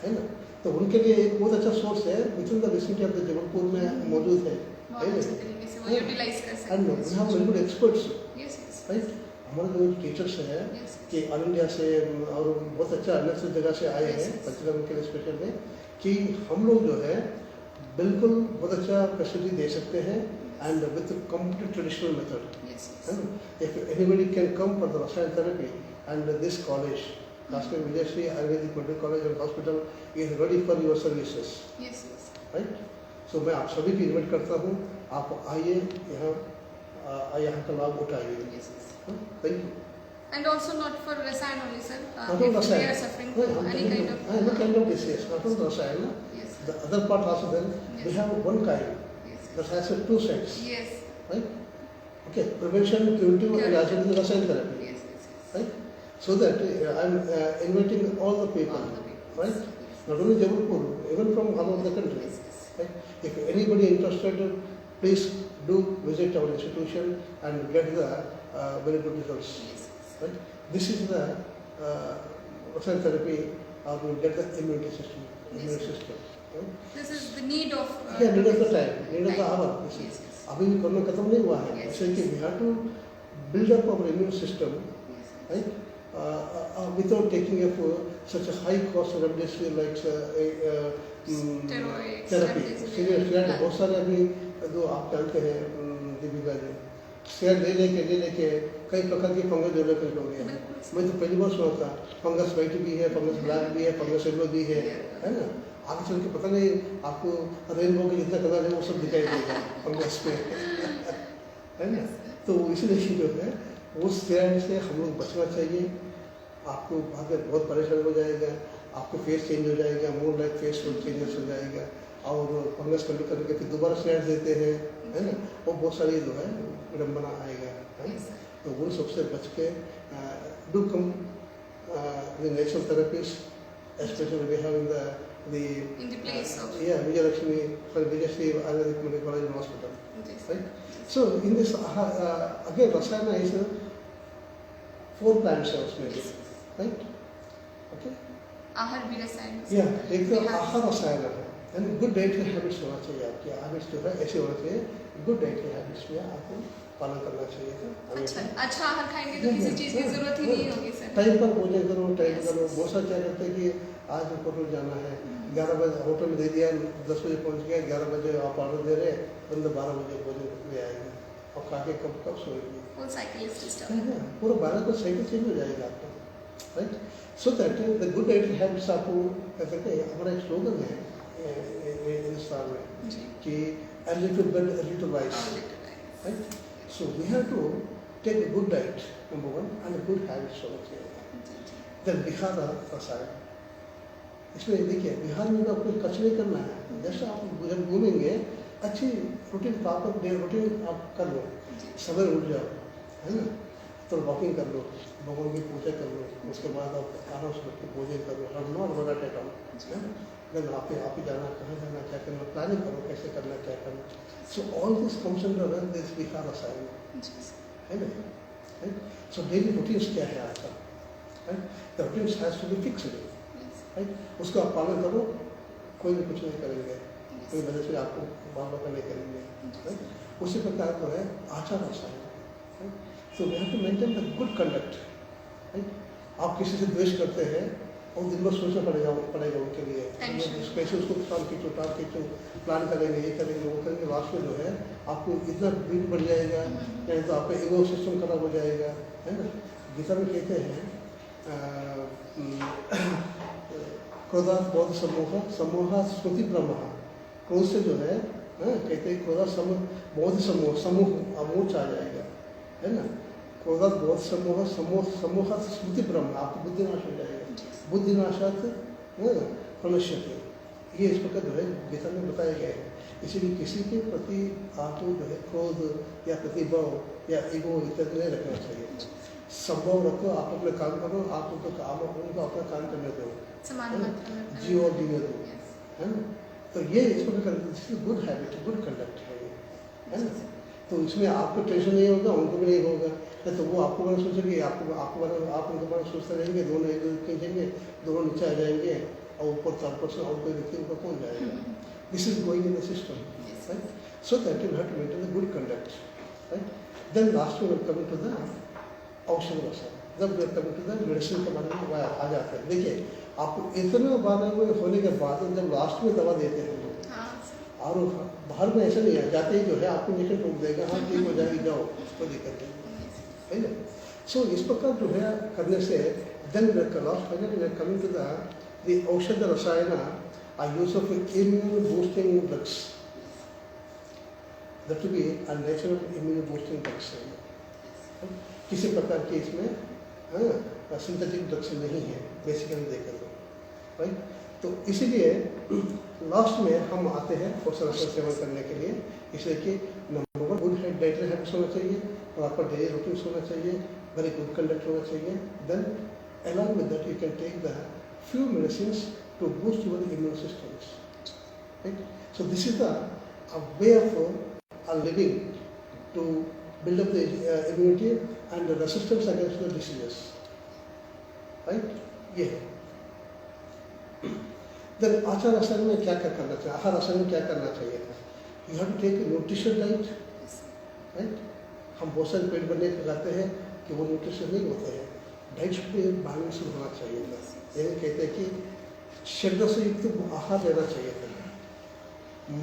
है ना। तो उनके लिए एक बहुत अच्छा सोर्स है within the vicinity of the Jabalpur में मौजूद है ना, and we have very good experts, right. हमारे जो टीचर्स हैं कि ऑल इंडिया से और बहुत अच्छा अलग से जगह से आए हैं पंचकर्म के लिए स्पेशल में, कि हम लोग जो है बिल्कुल बहुत अच्छा फैसिलिटी दे सकते हैं and with complete traditional method, है ना। If anybody can come for the rasayana therapy and this college, खासकर Vijayshree Ayurvedic medical college and hospital is ready for your services, right. So मैं आप सभी की इन्वाइट करता हूँ, आप आइए यहाँ का लाभ उठाइए। Thank you. And also not for rasayan only, sir. Not If rasayan. we are suffering from any kind of disease, not only rasayan. Yes. The other part also then we have one kind that has two sides. Yes. Right? Okay. Prevention, curative, and alternative rasayan therapy. Yes. Right? So that I'm inviting all the people. Right? Not only Jabalpur, even from all over the country. Right? If anybody interested, please do visit our institution and get the very good results. Right? This is the rasayan therapy, or we get the immunity system. Right? This is the need of need of the time, need of the hour. Yes. अभी भी corona खत्म नहीं हुआ है, इसलिए कि we have to build up our immune system, right? Without taking up such a high cost remdesivir like therapy. Steroid बहुत सारे अभी जो आप जानते हैं दीपिका जी, स्टेरॉइड ले लेके कई प्रकार के फंगस डेवलपमेंट हो गया है। मैं तो पहली बार सुना था फंगस वाइट भी है, फंगस ब्लैक भी है, फंगस येलो भी है ना। आगे चल के पता नहीं आपको रेनबो के जितना कलर है वो सब दिखाई देगा फंगस पे, है ना। तो इसलिए जो है वो स्टेरॉइड से हम लोग बचना चाहिए। आपको बाद में बहुत परेशान हो जाएगा, आपको फेस चेंज हो जाएगा, मूड लाइक फेस चेंजेस हो जाएगा, और फंगस कंट्रोल करके फिर दोबारा स्टेरॉइड देते हैं, है ना। वो बहुत सारी जो है विडम्बना आएगा, है। तो उन सबसे बच के do come the natural therapies, especially we have in the place of Vijayalakshmi for Vijayashree Ayurvedic Medical College and Hospital, right? So in this again Rasayana is 4 plants are made, right? Okay. Ahar भी रसायन। एक तो आहार रसायन है, and good diet के habits होना चाहिए, आपके हैबिट्स जो है ऐसे होना चाहिए, गुड डाइट के हैबिट्स में आपको पालन करना चाहिए था। अच्छा आहार खाएंगे तो किसी चीज की जरूरत ही नहीं होगी सर। टाइम पर भोजन करो, टाइम Yes. करो। बहुत सारे क्या करते हैं कि आज होटल जाना है, 11 बजे होटल में दे दिया, 10 बजे पहुंच गया, 11 बजे आप ऑर्डर दे रहे हैं, बंदा 12 बजे भोजन ले आएगा और खा के कब सोएगी। Full cycle system. पूरा 12 का साइकिल चेंज हो जाएगा आपका, right. So that the good diet habits आपको कहते हैं, हमारा एक स्लोगन है हिंदुस्तान में जी। कि early to bed early to rise, right. So we have to take a good diet, number one, and a good habits होना चाहिए। देन बिहार रसायन, इसमें देखिए बिहार में आपको कच नहीं करना है, जैसे आप जब घूमेंगे अच्छी रूटीन, प्रॉपर डे रूटीन आप कर लो, सवेरे उठ जाओ, है ना, तो वॉकिंग कर लो, भगवान की पूजा कर लो, उसके बाद आप आराम से बैठ के भोजन कर लो, हम नॉट बना टेक है ना, देन आप ही जाना, कहाँ जाना, क्या करना, प्लानिंग करो, कैसे करना, क्या करना। So all this comes under this Bihar रसायन, है ना, राइट। सो डेली रूटीन्स क्या है आपका, right, the routines has to be fixed, right. उसको आप पालन करो, कोई भी कुछ नहीं करेंगे, कोई वजह से आपको बाबा नहीं करेंगे, राइट। उसी प्रकार को है आचार आचरण, right. So we have to maintain the good conduct, right. आप किसी से द्वेष करते हैं और दिन भर सोचना पड़ेगा उनके लिए, कैसे उसको टाल खींचो, प्लान करेंगे, ये करेंगे, वो करेंगे, लास्ट में जो है आपको इतना भीड़ बढ़ जाएगा, नहीं तो आपका इगो सिस्टम खराब हो जाएगा, है ना। गीता में कहते हैं क्रोधात् बोध समोह स्मृति ब्रह्म, क्रोध से जो है कहते हैं क्रोधात् बोध समूह अमूर्छ आ जाएगा, है ना। क्रोधात् बोध समूह स्मृति ब्रह्म, आपको बुद्धिनाश हो जाएगा, बुद्धिनाशात प्रणश्यते, ये इस प्रकार जो है गीता में बताया गया है। इसीलिए किसी के प्रति आपको जो है क्रोध या प्रतिभाव या ईगो इत्यादि नहीं रखना चाहिए, संभव रखो, आप अपने काम करो, आप उनको अपना काम करने दो, जियो और जीने दो, है ना। तो ये इस प्रकार गुड हैबिट, गुड कंडक्ट है ना। तो इसमें आपको टेंशन नहीं होगा, उनको भी नहीं होगा, तो वो आपको बारे सोचेंगे, आप उनके बारे सोचते रहेंगे, दोनों एक दूसरे खींचेंगे, दोनों नीचे आ जाएंगे और ऊपर 4% और कोई व्यक्ति ऊपर पहुँच जाएगा। This is going in the system, right. So that you have to maintain the good conduct, right. Then last में कमिंग टू द औषध रसायन, जब कमिंग टू द मेडिसिन के बारे में आ जाते हैं। देखिए आपको इतना बारे में होने के बाद जब लास्ट में दवा देते हैं लोग, और बाहर में ऐसा नहीं है, जाते ही जो है आपको इंजेक्शन ठोक देगा, हाँ ठीक हो जाएगी, जाओ, कोई दिक्कत नहीं, है ना। सो इस प्रकार जो है करने से then last finally coming to the औषध रसायन are use of immune boosting drugs, that to be a natural immune boosting drugs, किसी प्रकार के इसमें सिंथेटिक ड्रग्स नहीं है बेसिकली देखें तो, राइट। तो इसीलिए लास्ट में हम आते हैं औषध रसायन सेवन करने के लिए, इसलिए कि नंबर 1 गुड डाइटरी हैबिट्स होना चाहिए, प्रॉपर डेली रूटीन्स होना चाहिए, वेरी गुड कंडक्ट होना चाहिए। Then along with that you can take the few medicines to boost your immune systems, right. So this is the way of living to build up the immunity and the resistance against the diseases, right. ये है। then आचार आसन में क्या क्या करना चाहिए, आहार आसन में क्या करना चाहिए था, you have to take a nutrition diet, right. हम बहुत सारे पेट भरने खाते हैं कि वो न्यूट्रिशन नहीं होते हैं, डाइट पे बैलेंस होना चाहिए था। यही कहते हैं कि शब्द से युक्त आहार लेना चाहिए था,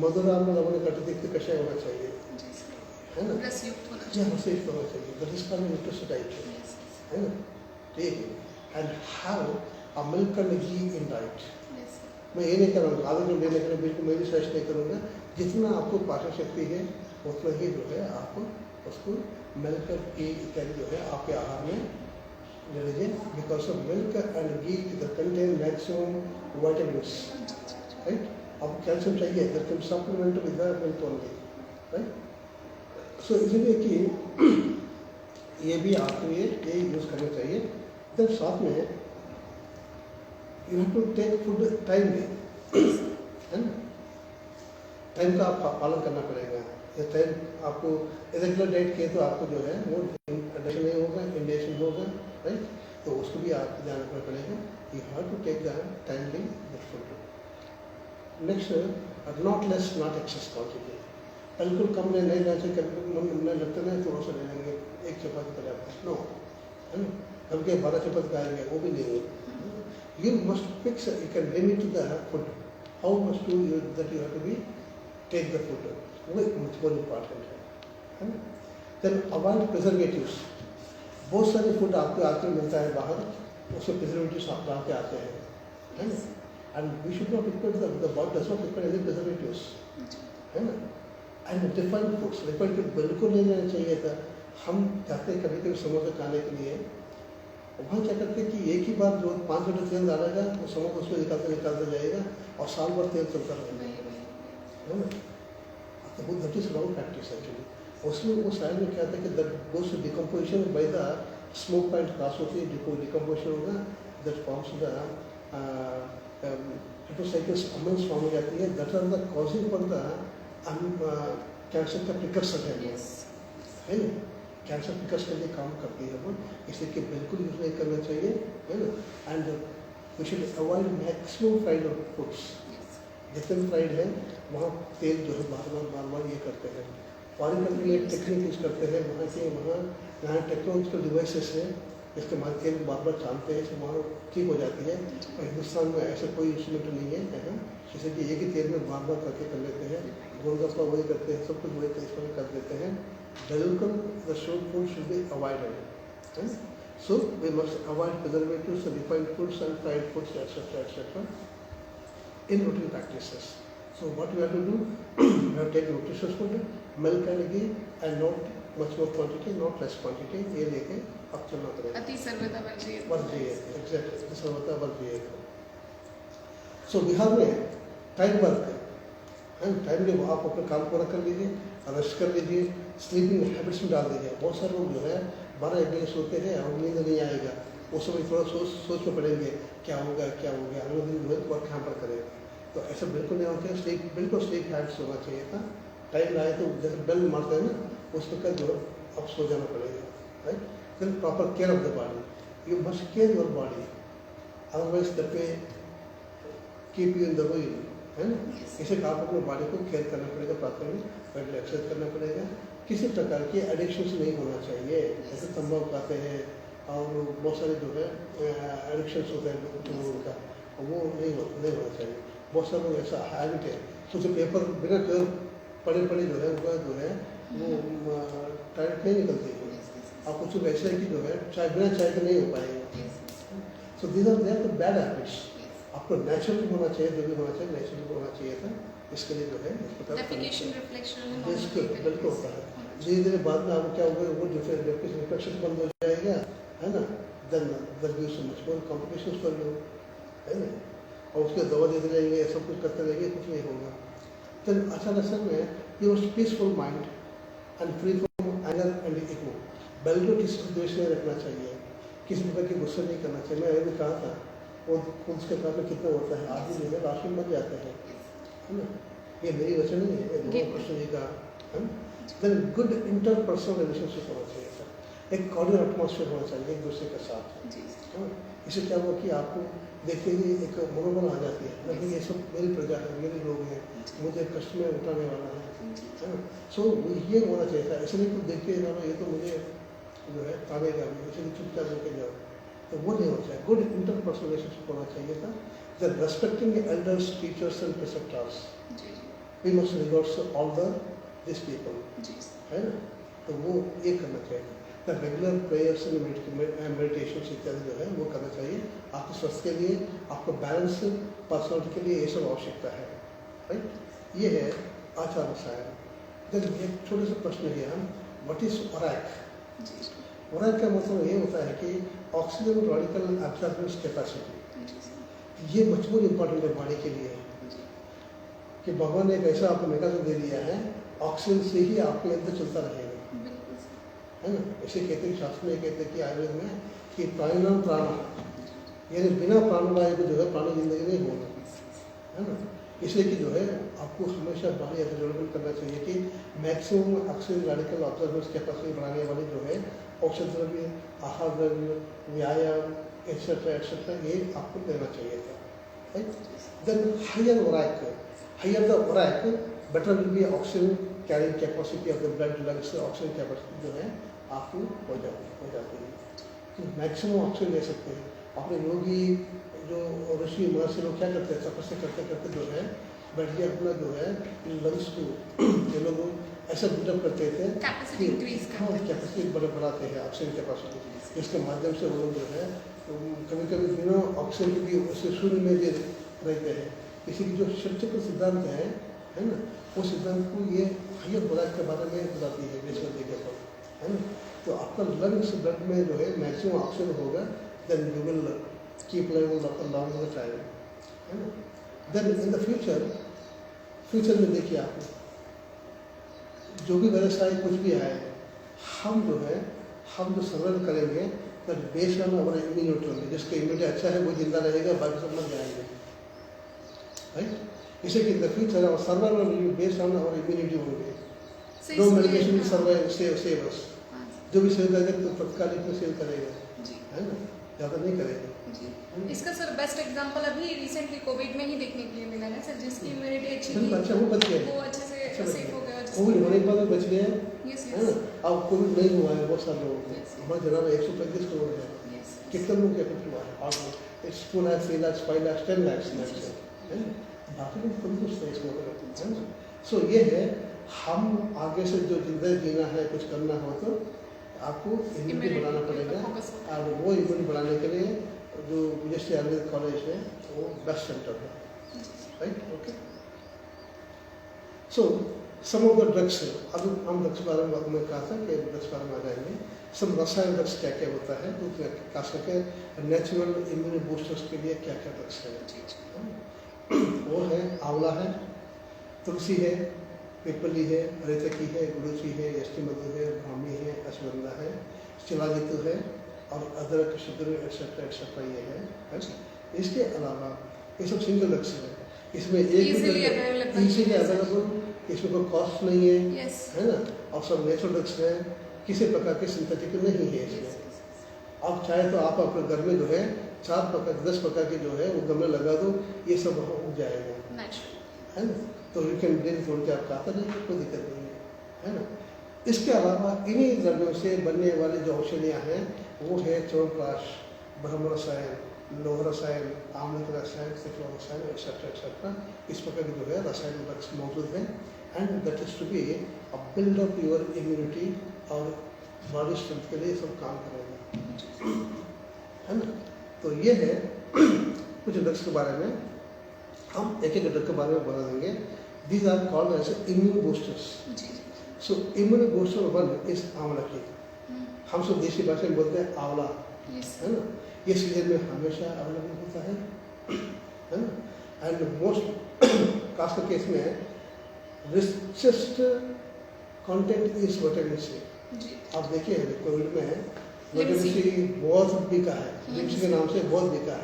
मधुराम लवण कटयुक्त कषाय होना चाहिए, है ना, रस युक्त होना चाहिए, that is called nutrition diet, है ना। ठीक है, and have a milk and ghee in diet. मैं ये नहीं करूँगा आगे जो लेने के लिए बिल्कुल मैं भी सजेस्ट नहीं करूँगा, जितना आपको पाचन शक्ति है उतना ही जो है आपको उसको मिल्क और घी इत्यादि जो है आपके आहार में ले लीजिए, because of milk and ghee contain maximum vitamins, right. आपको कैल्शियम चाहिए, that can supplement with the milk only, right. So इसलिए कि ये भी आपको ये यूज़ करना चाहिए। देन साथ में you have to take food timely, है ना, टाइम का आप पालन करना पड़ेगा। ये टाइम आपको रेगुलर डाइट किए तो आपको जो है वो इंडेशन नहीं होगा, इंडेशन होगा, राइट। तो उसको भी आपको ध्यान रखना पड़ेगा, you have to take the timely the food. Next not less not excess quantity, बिल्कुल कम नहीं लेना चाहिए। कभी मन लगता है थोड़ा सा ले लेंगे, एक चपाती पर्याप्त है, नो, है ना। कभी के 12 चपाती खाएंगे, वो भी नहीं है। You must fix, you can limit the food, how much to you that you have to be take the food, वो मच मोर इम्पॉर्टेंट है ना। Then avoid preservatives. बहुत सारे फूड आपको आजकल मिलता है बाहर, उसमें प्रिजर्वेटिव्स आप डाल के आते हैं, है ना। And we should not require the body does not require any preservatives, है ना। And refined foods, refined food बिल्कुल नहीं लेना चाहिए था। हम जाते हैं कभी कभी समोसा खाने के लिए, वहाँ क्या करते हैं कि एक ही बार जो 5 लीटर तेल डालेगा, वो समोसा उसमें निकालते जाएगा और साल भर तेल चलता रहेगा, है ना। तो that is wrong practice actually. उसमें वो साइड में क्या था कि that goes to decomposition by the smoke point cross होती है, डिकम्पोजिशन होगा, that forms the heterocyclics amines form हो जाती है, that are the causing for the cancer का प्रिकर्सर है ना। कैंसर प्रिकर्स के लिए काम करती है वो, इसलिए कि बिल्कुल यूज नहीं करना चाहिए, है ना। And we should avoid maximum fried foods. जितने फ्राइड है वहाँ तेल जो है बार बार ये करते हैं। फॉरेन कंट्री में टेक्निक यूज करते हैं, यहाँ टेक्नोलॉजिकल डिवाइसेस है, इसके माध्यम तेल बार बार छानते हैं, वहाँ ठीक हो जाती है। और हिंदुस्तान में ऐसा कोई इंस्ट्रूमेंट नहीं है, जैसे कि एक ही तेल में बार बार करके कर लेते हैं, गोलगप्पा वही करते हैं, सब कुछ वही इसमें कर देते हैं। बिल्कुल the food should be avoided, so we must avoid preservatives, refined foods and fried foods etcetera in routine practices. So what we have to do, we have to take nutritious food, milk and ghee, and not much more quantity, not less quantity. ये लेके अब चलना पड़ेगा। अति सर्वदा वर्जित। वर्जित, exactly, सर्वदा वर्जित। सो बिहार में टाइम वर्क है, टाइम में आप अपने काम पूरा कर लीजिए, रेस्ट कर लीजिए, स्लीपिंग हैबिट्स में डाल दीजिए। बहुत सारे लोग जो है 12-1 बजे सोते हैं और नींद नहीं आएगा, उस समय थोड़ा सोच में पड़ेंगे क्या होगा, अगले दिन जो है वर्क कहाँ पर करेगा। तो ऐसा बिल्कुल नहीं होना चाहिए, बिल्कुल स्लीप हैबिट्स होना चाहिए था। टाइम आए तो जैसे बेल मारते हैं ना, उस पर जो अब सो जाना पड़ेगा, right. Then proper care of the body, you must care your body, otherwise that way keep you in the ruin, है ना। इसे आप अपने बॉडी को केयर करना पड़ेगा, प्रॉपरली रेगुलर एक्सरसाइज करना पड़ेगा। किसी प्रकार की एडिक्शन नहीं होना चाहिए, जैसे तंबाकू खाते हैं और बहुत सारे जो है एडिक्शंस होते हैं लोगों का, वो नहीं होना चाहिए। बहुत सारे लोग ऐसा हैबिट है, सोचे पेपर बिना कर पढ़े जो है उनका जो है वो टाइट नहीं निकलती है। आप कुछ ऐसे है कि जो है चाय बिना चाय के नहीं हो पाएगा। So these are there the bad habits. आपको नेचुरल होना चाहिए, जो भी होना चाहिए नेचुरल होना चाहिए था। इसके लिए जो है बिल्कुल होता है। धीरे धीरे बाद में आपको क्या होगा, वो रिफ्लेक्शन बंद हो जाएगा, है ना। Then there will be so much more complications for you, है ना। और उसके दवा देते रहेंगे, सब कुछ करते रहेंगे, कुछ नहीं होगा। तो अचानक में ये peaceful mind and free from anger and ego. Balance किसी सिचुएशन में रखना चाहिए, किसी प्रकार की गुस्सा नहीं करना चाहिए। मैं अभी कहा था वो खुद के साथ में कितना होता है, आदमी जो है राशन बन जाते हैं, है ना। ये मेरी वचन नहीं है, कृष्ण जी का, है ना। देन गुड इंटरपर्सनल रिलेशनशिप होना चाहिए था, एक कॉर्डियल एटमॉस्फेयर होना चाहिए एक दूसरे के साथ, है ना। इससे क्या हुआ कि आपको देखते ही एक मनोबल आ जाती है, लेकिन ये सब मेरी प्रजा है, मेरे लोग हैं, मुझे कष्ट में उठाने वाला है ना। सो ये होना चाहिए था। ऐसे नहीं कुछ देखते जाना, ये तो मुझे जो है तानेगा, इसलिए चुपचाप लेके जाओ, तो वो नहीं होना चाहिए। गुड इंटरपर्सनल रिलेशनशिप होना चाहिए था। The respecting elders, teachers and preceptors, we must regard all this people, है ना। तो वो ये करना चाहिए। The regular prayers and meditation इत्यादि जो है वो करना चाहिए। आपके स्वास्थ्य के लिए, आपको बैलेंस पर्सनालिटी के लिए ये सब आवश्यकता है, राइट। ये है आचार रसायन। देन एक छोटे से प्रश्न है, हम व्हाट इज ओरैक। ओरैक का मतलब ये होता है कि ऑक्सीजन रेडिकल एब्जॉर्बेंस कैपेसिटी। ये मच मोर इम्पॉर्टेंट है बॉडी के लिए, कि भगवान ने एक ऐसा आपको मैकेनिज्म दे दिया है, ऑक्सीजन से ही आपके अंदर चलता रहेगा, है ना। इसे कहते हैं, शास्त्र में कहते हैं कि आयुर्वेद में कि प्राणायाम प्राण, यानी बिना प्राणवायु को जो है प्राणी जिंदगी नहीं होगा, है ना। इसलिए कि जो है आपको हमेशा बॉडी ऐसा डेवलपमेंट करना चाहिए कि maximum oxygen radical observance capacity बढ़ाने वाली जो है औषध द्रव्य, आहार द्रव्य, व्यायाम एक्सेट्रा एक्सेट्रा, ये आपको देना चाहिए था, right. Then higher ORAC, higher the rack, better will be oxygen carrying capacity of the blood lungs, oxygen capacity जो है आपको हो जाती है। मैक्सिमम ऑक्सीजन ले सकते हैं। अपने योगी जो ऋषि महर्षि लोग क्या करते हैं, तपस्या करते करते जो है बैठ के अपना जो है लंग्स को ये लोग ऐसा बिल्डअप करते थे कैपेसिटी इंक्रीज करते हैं, कैपेसिटी बढ़ाते हैं ऑक्सीजन कैपेसिटी, जिसके माध्यम से वो लोग जो है कभी कभी बिना ऑक्सीजन के भी उससे शून्य में भी रहते हैं। इसी की जो शिक्षक सिद्धांत है ना, वो सिद्धांत को ये हाइयर ब्लड के बारे में बताती है नेशनल मीडिया पर, है ना। तो आपका लंग्स ब्लड में जो है मैक्सिमम ऑक्सीजन होगा, then you will keep level up long time, है ना। देन इन द फ्यूचर में देखिए आप जो भी व्यवसाय कुछ भी आए, हम जो सर्वाइव करेंगे तो बेस्ड ऑन अवर इम्यूनिटी, जिसका इम्यूनिटी अच्छा है वो जिंदा रहेगा, बाकी सब मर जाएंगे, राइट। इसे कि इन द फ्यूचर और survival will be based on our immunity होंगे। No medication will survive save us, जो भी सेव करेगा तो तत्कालिक में सेव करेगा, है ना, ज़्यादा नहीं करेगा। इसका सर बेस्ट एग्जांपल अभी रिसेंटली कोविड में ही देखने के लिए मिला है सर, जिसकी इम्यूनिटी अच्छी थी, अच्छा वो बच गया, वो अच्छे से सेफ हो गया, कोविड होने के बाद बच गया, यस है ना। अब कोविड नहीं हुआ है बहुत सारे लोगों को, हमारे जिला में 135 करोड़ है, कितने लोगों के इफेक्ट हुआ है, और इट्स 2 लाख 3 लाख 5 लाख 10 लाख है ना, बाकी लोग कभी कुछ नहीं इसमें है ना। सो ये है, हम आगे से जो जिंदगी जीना है, कुछ करना हो तो आपको इम्यूनिटी बढ़ाना पड़ेगा, और वो इम्यूनिटी बढ़ाने के लिए जो विजय आयुर्वेद कॉलेज है वो बेस्ट सेंटर है, right. Okay, so some of the drugs, अब हम ड्रग्स के बारे में मैं कहा था कि ड्रग्स के बारे में आ जाएंगे। सम रसायन ड्रग्स क्या क्या होता है, तो खास करके नेचुरल इम्यून बूस्टर्स के लिए क्या क्या ड्रग्स है, वो है आंवला है, तुलसी है, पिपली है, रेतकी है, गुड़ची है, यष्टि मधु है, ब्राह्मी है, अश्वगंधा है, शिलाजितु है, और अदरक, शुद्र एक्सेट्रा ये है। इसके अलावा ये सब सिंगल ड्रग्स है, इसमें एक इजीली अवेलेबल, इसमें कोई कॉस्ट नहीं है, है ना, और सब नेचुरल ड्रग्स है, किसी प्रकार के सिंथेटिक नहीं है इसमें। आप चाहे तो आप अपने घर में जो है 4 प्रकार 10 प्रकार के जो है वो गमले लगा दो, ये सब उग जाएगा, है ना। तो यू कैन डेली तोड़ के आप खाता नहीं, कोई दिक्कत नहीं है ना। इसके अलावा इन्हीं द्रव्यों से बनने वाली जो औषधियाँ हैं वो है च्यवनप्राश, ब्रह्म रसायन, लोह रसायन, आम्लिक रसायन, सिक्लोर रसायन एक्सेट्रा। इस प्रकार के जो है रासायनिक ड्रग्स मौजूद हैं, and that is to be a build up your immunity, और बॉडी स्ट्रेंथ के लिए सब काम करेगा, है ना। तो ये है कुछ ड्रग्स के बारे में, हम एक ड्रग के बारे में बता देंगे। These are called as immune boosters. So immune booster 1 is amla की, हम सब देसी भाषा में बोलते हैं आंवला, है ना। ये सीजन में हमेशा अवेलेबल होता है ना। एंड मोस्ट खास करके इसमें richest content is vitamin C. आप देखिए कोविड में विटामिन सी बहुत बिका है, लिम्सी के नाम से बहुत बिका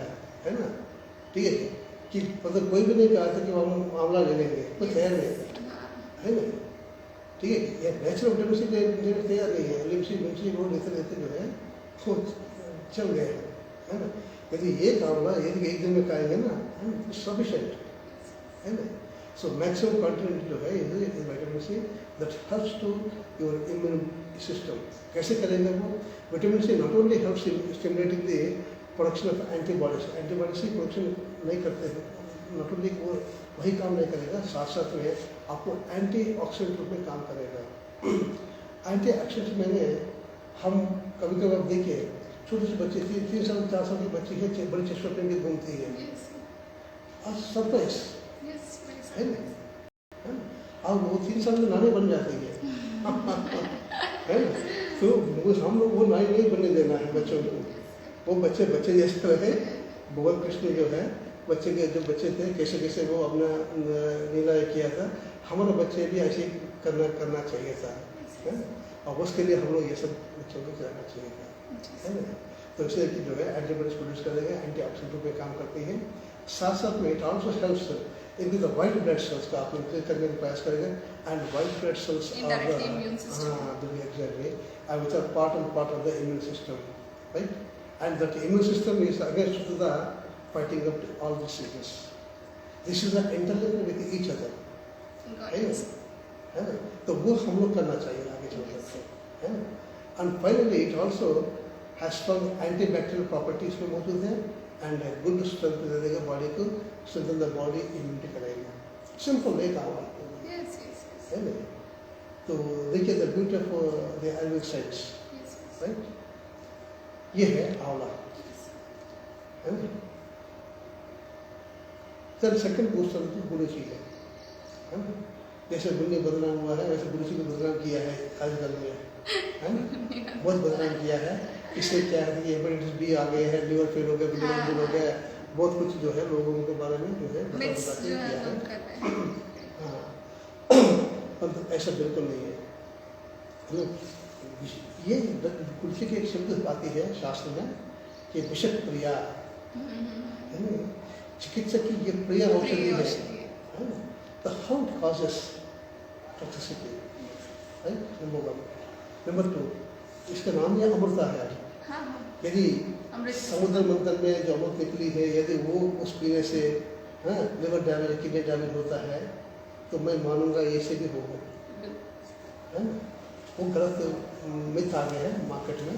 है ना। ठीक है कि मतलब कोई भी नहीं कहा था कि हम आंवला ले लेंगे, कोई तैयार नहीं है ना। ठीक है, ये नेचुरल विटामिन सी लेने तैयार नहीं है, लिम्सी वो लेते जो है वो चल गए, है ना। यदि एक आंवला यदि एक दिन में खाएंगे ना, सफिशिएंट, है ना। सो मैक्सिमम कंटेंट जो है vitamin C that helps to your immune system. कैसे करेंगे वो? Vitamin C not only helps stimulating the production of antibodies की प्रोडक्शन नहीं करते हैं, नॉट ओनली वो वही काम नहीं करेगा, साथ साथ में आपको एंटीऑक्सीडेंट रूप में काम करेगा। एंटीऑक्सीडेंट मैंने हम कभी कभी देखिए छोटे से बच्चे 3 साल 4 साल की बच्ची है, बड़ी चश्मा पहन के घूमती है, और सरप्राइज है ना, और वो 3 साल में नानी बन जाती है है ना। तो हम लोग वो नानी नहीं बनने देना है बच्चों को, वो बच्चे जैसे रहे। भगवान कृष्ण जो है बच्चे के जो बच्चे थे कैसे कैसे वो अपना लीला किया था, हमारे बच्चे भी ऐसे करना चाहिए था, है ना। और उसके लिए हम लोग ये सब बच्चों को कराना चाहिए था, है ना। तो इससे कि जो है एंटीबॉडीज प्रोड्यूस करेंगे, एंटीऑक्सीडेंट पे काम करती है। साथ साथ में इट ऑल्सो हेल्प्स इनकी द वाइट ब्लड सेल्स का आप इंक्रीज करने का प्रयास करेंगे, and white blood cells are exactly which are part of the immune system, right? And that immune system is against the fighting up all diseases. This is the interlink with each other, Got है ना? it. है ना? तो वो हम लोग करना चाहिए आगे चल करके, है ना? And finally it also has strong antibacterial properties में मौजूद है एंड गुड स्ट्रेंथ दे देगा बॉडी को, स्ट्रेंथन द बॉडी, इम्यूनिटी करेगा। सिंपल एक काम आपको, Yes, yes, yes. है ना? तो देखिए the beauty of the Ayurvedic science, Yes, yes. Right? ये है आंवला, है ना? फिर सेकंड क्वेश्चन तो गुरुजी है ना? जैसे दुनिया बदनाम हुआ है वैसे गुरुजी को बदनाम किया है आजकल में, है ना? बहुत बदनाम किया है। इससे क्या है कि हेपेटाइटिस बी आ गए हैं, लिवर फेल हो गया, बिलियन फेल हो गया, बहुत कुछ जो है लोगों के बारे में जो है Myths बता के जो है किया लोग है। कर रहे हैं. हाँ, परंतु ऐसा बिल्कुल नहीं है। ये तुलसी की एक शब्द आती है शास्त्र में कि विषक प्रिया, है ना? चिकित्सक की ये प्रिय औषधि है ना? तो how it causes toxicity, right? Number 1। Number 2, इसका नाम ये अमृता है। हाँ, हाँ. यदि अमृत. समुद्र मंथन में जो अमृत निकली है यदि वो उस पीने से लिवर डैमेज, किडनी डैमेज होता है तो मैं मानूंगा ये से भी होगा, है ना? वो गलत मिथ आ गए हैं मार्केट में।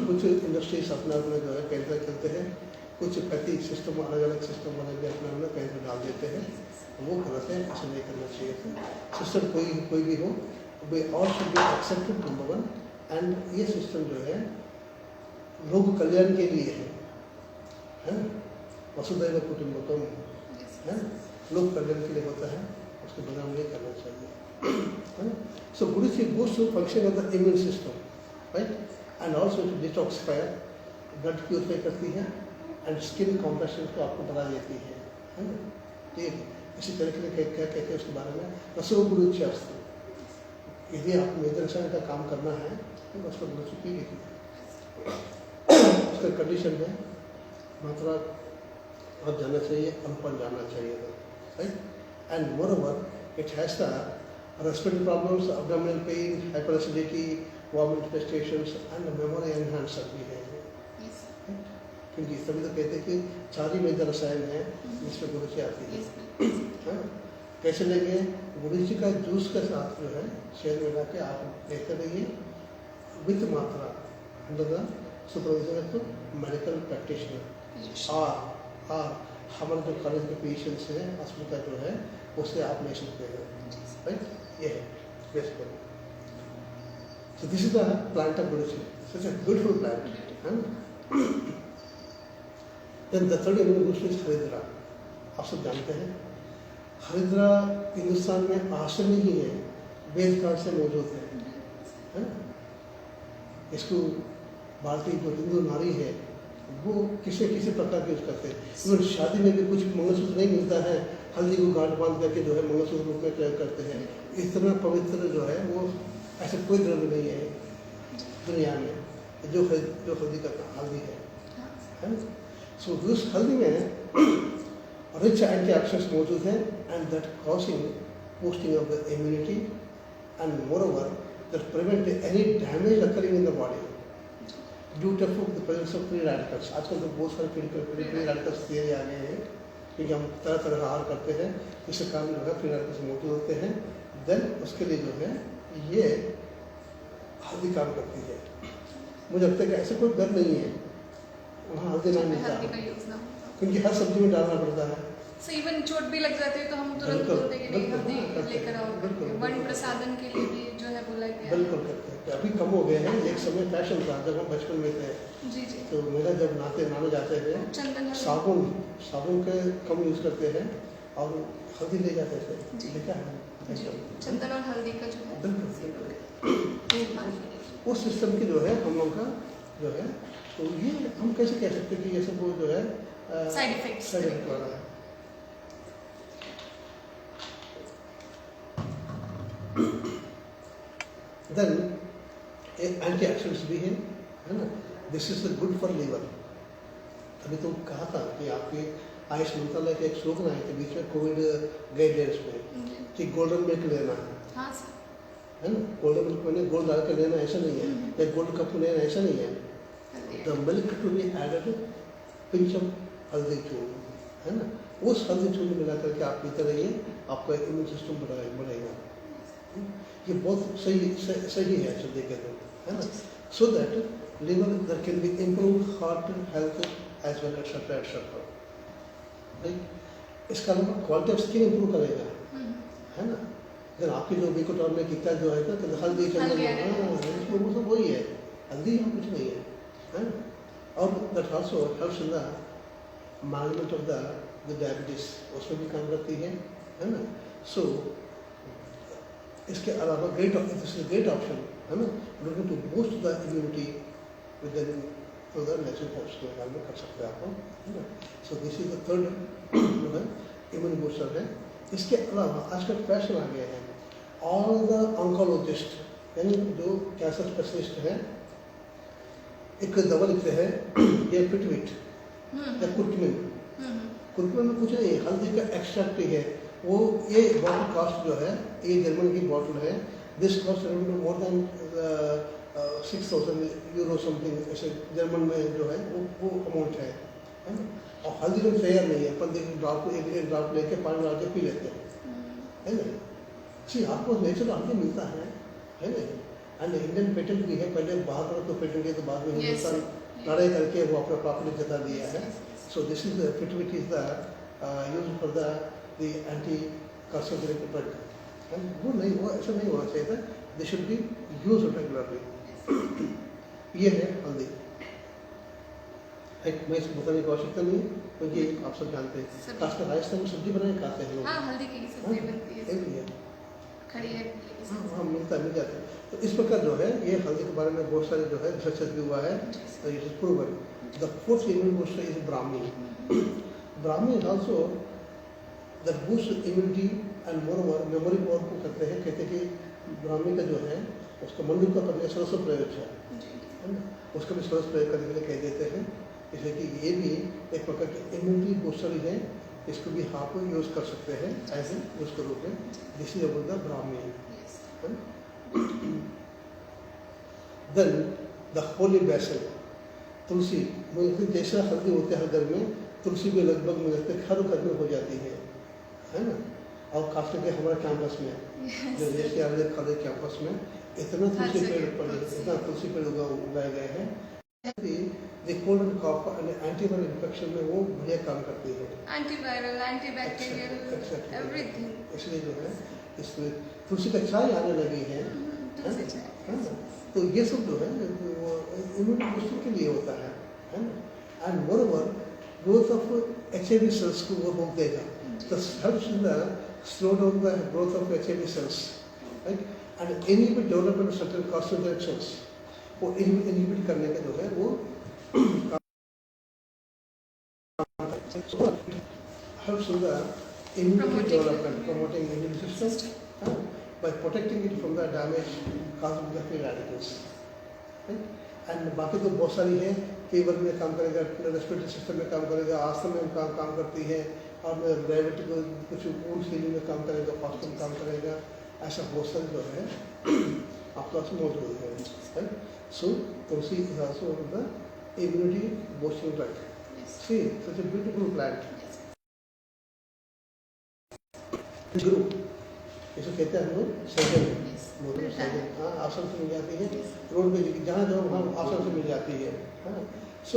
कुछ इंडस्ट्रीज अपना अपना जो है कैंसर करते हैं, कुछ पैथी सिस्टम अलग अलग सिस्टम वाले भी अपना अपना कैंसर डाल देते हैं, वो गलत है, ऐसा नहीं करना चाहिए था। सिस्टम कोई भी हो, वे all should be accepted, number 1। And ये सिस्टम जो है लोक कल्याण के लिए है ना? वसुधैव कुटुंबकम, है ना? लोक कल्याण के लिए होता है, उसको बदनाम नहीं करना चाहिए, है ना? सो गुरुजी goes to function of the immune system, right? And also to detoxifier, blood purify करती है एंड स्किन कॉम्प्रेशन को आपको बढ़ा देती है ना? ठीक है। इसी तरीके से क्या कहते हैं उसके बारे में, रसो गुरुची अस्त्र। यदि आप मेडिटेशन का काम करना है तो उसको गुरुची पी लीजिए। उसका कंडीशन है मात्रा आप जाना चाहिए, अल्पन जाना चाहिए, right? And moreover it has the respiratory problems, abdominal pain, hyper acidity, worm infestations and memory enhancer भी है। Yes. क्योंकि तभी तो कहते हैं कि 4 ही मेजर रसायन है जिसमें गुरुची आती है। Yes. हाँ, कैसे लेंगे? गुरुजी का जूस के साथ जो है शहद में के आप लेते रहिए विथ मात्रा, under the supervision of medical practitioner. Yes. और हमारे जो कॉलेज के पेशेंट्स हैं अस्पताल जो है उससे आप ले सकते हैं, राइट? ये है basically. So this is the plant of Guruji, such a beautiful plant, है ना? देन द थर्ड इज हरिद्रा। आप सब जानते हैं हरिद्रा हिंदुस्तान में आश्रम ही है, वेद काल से मौजूद है ना? इसको भारतीय जो हिंदू नारी है वो किसी किसी प्रकार के यूज करते हैं। इवन शादी में भी कुछ मंगलसूत्र नहीं मिलता है, हल्दी को गांठ बांध करके जो है मंगलसूत्र रूप में प्रयोग करते हैं। इतना पवित्र जो है वो ऐसा कोई द्रव्य नहीं है दुनिया में जो हल्दी का हल्दी है ना? सो उस हल्दी में रिच एंटीऑक्सीडेंट्स मौजूद है and that causing boosting of the immunity and moreover that prevent any damage occurring in the body due to the presence of free radicals. आजकल तो बहुत सारे फ्री रेडिकल्स थियरी आ गए हैं क्योंकि हम तरह तरह का आहार करते हैं, इसके कारण जो है फ्री रेडिकल्स मौजूद होते हैं। देन उसके लिए जो है ये हल्दी काम करती है। मुझे लगता है कि ऐसा कोई डर नहीं है वहाँ हल्दी नहीं मिलता हल्दी का है यूज ना होता. क्योंकि हर सब्जी में डालना पड़ता है। So even चोट भी लग जाती है तो हम तुरंत बिल्कुल, बोलते हैं कि नहीं बिल्कुल, हल्दी हाँ, करते लेकर हैं, आओ. बिल्कुल, वन बिल्कुल। प्रसादन के लिए भी जो है बोला गया है. बिल्कुल करते हैं। अभी कम हो गए हैं, एक समय फैशन था जब हम बचपन में थे जी जी. तो मेरा जब नाने जाते थे चंदन हल्दी. साबुन के कम यूज़ करते हैं और हल्दी ले जाते थे। जी. देखा है जी. चंदन और हल्दी का जो है बिल्कुल। उस सिस्टम की जो है हम लोग का जो है तो ये हम कैसे कह सकते हैं कि ये सब वो जो है साइड इफेक्ट्स साइड इफेक्ट वाला है। देन एंटीऑक्सीडेंट्स भी है ना? This is good for liver. अभी तो कहा था कि आपके आयुष मंत्रालय के एक स्लोगन आए थे बीच में कोविड गाइडलाइंस में कि गोल्डन मिल्क लेना है। हाँ सर. है ना? गोल्डन मिल्क मैंने गोल्ड डाल कर लेना ऐसा नहीं है, या गोल्ड कप में लेना ऐसा नहीं है। हल्दी. The milk to be added pinch of haldi churna, है ना? उस हल्दी चूनी मिला करके आप पीते रहिए, आपका इम्यून सिस्टम बढ़ेगा। ये बहुत सही है अच्छा देखे तो, है ना। So that liver that can be improve heart health as well etcetera etcetera, right. इसका अलावा क्वालिटी ऑफ स्किन इम्प्रूव करेगा, है ना। अगर आपकी जो बिकोटॉन में कितना जो है ना हल्दी इसमें वो सब वही है, हल्दी यहाँ कुछ नहीं है ना। और that also helps in the management of the diabetes, उसमें भी काम करती है ना। सो इसके अलावा ग्रेट ऑप्शन है ना, looking to boost the immunity with through the natural forms के बारे में कर सकते हैं आपको, है ना। So this is the third जो है इम्यून बूस्टर है। इसके अलावा आजकल फैशन आ गया है, ऑल द ऑन्कोलॉजिस्ट यानी जो कैंसर स्पेशलिस्ट है एक दवा लिखते हैं ये फिटविट या कुर्कुमिन। कुर्कुमिन में कुछ नहीं, हल्दी का एक्सट्रैक्ट ही है वो। ये बॉटल कॉस्ट जो है, ये जर्मन की बॉटल है, this cost around more than 6,000 euro something, ऐसे जर्मन में जो है वो अमाउंट है ना। और हल्दी में तैयार नहीं है, अपन एक ड्रॉप लेके पानी डाल के पी लेते हैं, है ना। सी आपको नेचुरल हल्दी मिलता है ना। एंड इंडियन पेटेंट भी है, पहले बाहर तो पेटेंट है तो बाद में हिंदुस्तान लड़ाई करके वो अपना प्रॉपर्टी जता दिया है। सो दिस इज द फिटविट is the use for the anti carcinogenic drug, वो नहीं, वो ऐसा नहीं होना चाहिए था। They should be use regularly. ये है हल्दी, मैं इसको बताने की आवश्यकता नहीं है क्योंकि आप सब जानते हैं, खासकर राजस्थान में सब्जी बनाए खाते हैं लोग। हाँ, हल्दी की सब्जी बनती है, खड़ी है, हाँ मिल जाता है। तो इस प्रकार जो है ये हल्दी के बारे में बहुत सारे जो है रिसर्च भी हुआ है, तो it is proven. The fourth immune booster is Brahmi. Brahmi is also that boost immunity and more memory power को करते हैं। कहते हैं कि ब्राह्मी का जो है उसका मंडूक का प्रयोग सरस्व प्रयोग है ना, उसका भी सरस प्रयोग करने के लिए कह देते हैं। जैसे कि ये भी एक प्रकार की इम्यूनिटी बूस्टर ही है, इसको भी आप यूज़ कर सकते हैं एज ए उसके रूप में। This is about the Brahmi. Then the holy basil, tulsi. मुझे जैसा हल्दी होते हैं हर घर में, तुलसी भी लगभग मुझे हर घर में हो जाती है ना। और खास करके हमारे कैंपस में जो जैसे आगे कॉलेज कैंपस में इतना तुलसी पेड़ उगाए गए हैं। Cold and cough and antiviral infection में वो बढ़िया काम करती है, एंटीवायरल, एंटीबैक्टीरियल, एवरीथिंग। इसलिए जो है इसमें तुलसी का चाय आने लगी है ना। तो ये सब जो है इम्यूनिटी बूस्टर के लिए होता है ना। And moreover growth of HIV cells को वो रोक देगा, तो helps in the slow down the growth of HIV cells, right. And inhibit development of certain carcinogenic cells, वो इनहिबिट करने का जो है वो helps in the immunity development, promoting immune system by protecting it from the damage caused by the free radicals, right? And बाकी तो बहुत सारी है, फीवर में काम करेगा, रेस्पिरेटरी सिस्टम में काम करेगा, आस्थमा में काम करती है, और डायबिटिक कुछ वुंड हीलिंग में काम करेगा, फास्टिंग में काम करेगा। ऐसा बहुत सारे जो है आपके पास मौजूद है, right. So Tulsi is also the immunity boosting drug. See, such a beautiful plant. गुरु इसे कहते हैं हम लोग सैजन, हाँ आसन से मिल जाती है, रोड पे जहाँ जाओ वहाँ आसन से मिल जाती है। So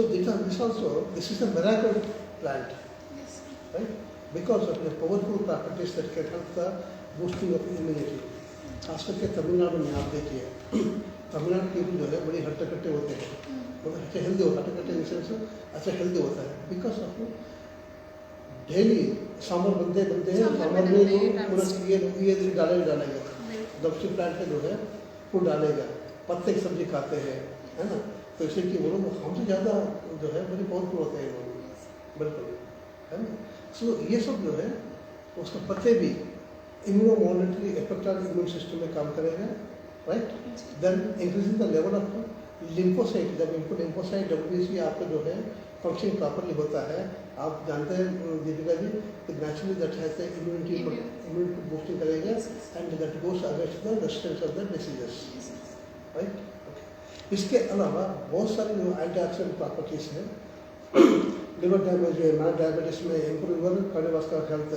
this is a miracle plant, right, because of the powerful properties that can help the boosting of immunity. खास करके तमिलनाडु में आप देखिए, तमिलनाडु के भी जो है बड़ी हट्टे कट्टे होते हैं, बहुत अच्छे हेल्दी होता है, हट्टे कट्टे अच्छा हेल्दी होता है, बिकॉज ऑफ डेली सांबर बनते हैं, सांबर में वो पूरा ये डालेगा, दबसी प्लांट का जो है वो डालेगा, पत्ते की सब्जी खाते हैं, है ना। तो इससे कि वो लोग हमसे ज़्यादा जो है बड़े पावरफुल होते हैं लोग, बिल्कुल, है ना। सो ये सब जो है उसका पत्ते भी immunomodulatory effect on immune system में काम करेगा, राइट। Then increasing the level of lymphocyte, जब इनको लिम्फोसाइट WBC आपका जो है फंक्शन प्रॉपरली होता है, आप जानते हैं दीपिका जी कि naturally that has the immunity boosting करेगा and that goes against the resistance of the diseases, right. इसके अलावा बहुत सारे जो एंटीऑक्सीडेंट प्रॉपर्टीज हैं लिवर डैमेज है, नॉन डायबिटीज में improver, cardiovascular health,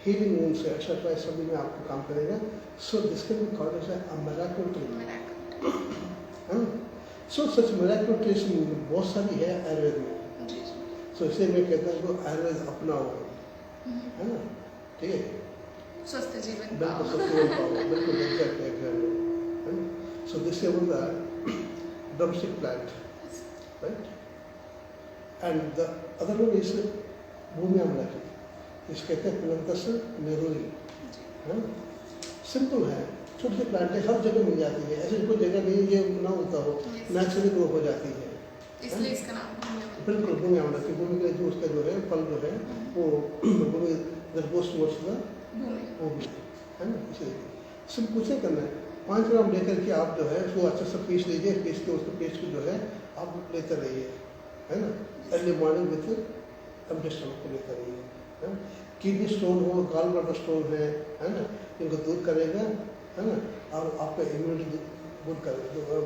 healing wounds etcetera सभी में आपको काम करेगा. So this can be called as a miracle treatment. है ना? सो सच मिरेकल ट्रीटमेंट बहुत सारी है आयुर्वेद में. सो इसलिए मैं कहता हूँ कि आयुर्वेद अपनाओ. है ना? ठीक है. स्वस्थ जीवन बिल्कुल पाओ. सत्य पाओ, बिल्कुल एग्जैक्ट एग्जैक्ट. है ना? So this is the drumstick plant, right? And the other one is bhumi amalaki. इस कहते हैं प्लंतस नेरूरी. है ना? सिंपल है, छोटे से प्लांट है, हर जगह मिल जाती है. ऐसी कोई जगह नहीं ये ना होता हो, नेचुरली ग्रो हो जाती है. इसलिए इसका नाम भूमि. बिल्कुल भूमि अमलाकी. भूमि का जो उसका जो है फल जो है वो भूमि दरगोश वर्ष का भूमि. वो भी है ना. इसलिए सिर्फ कुछ नहीं करना है. 5 ग्राम लेकर के आप जो है उसको अच्छे से पीस लीजिए. पीस के उसको पेस्ट को जो है आप लेते रहिए. है ना? Early morning with empty stomach को लेते रहिए. है ना? किडनी स्टोन हो, गॉल ब्लैडर स्टोन है ना, इनको दूर करेगा. है ना? और आपका इम्यूनिटी दूर करेगा,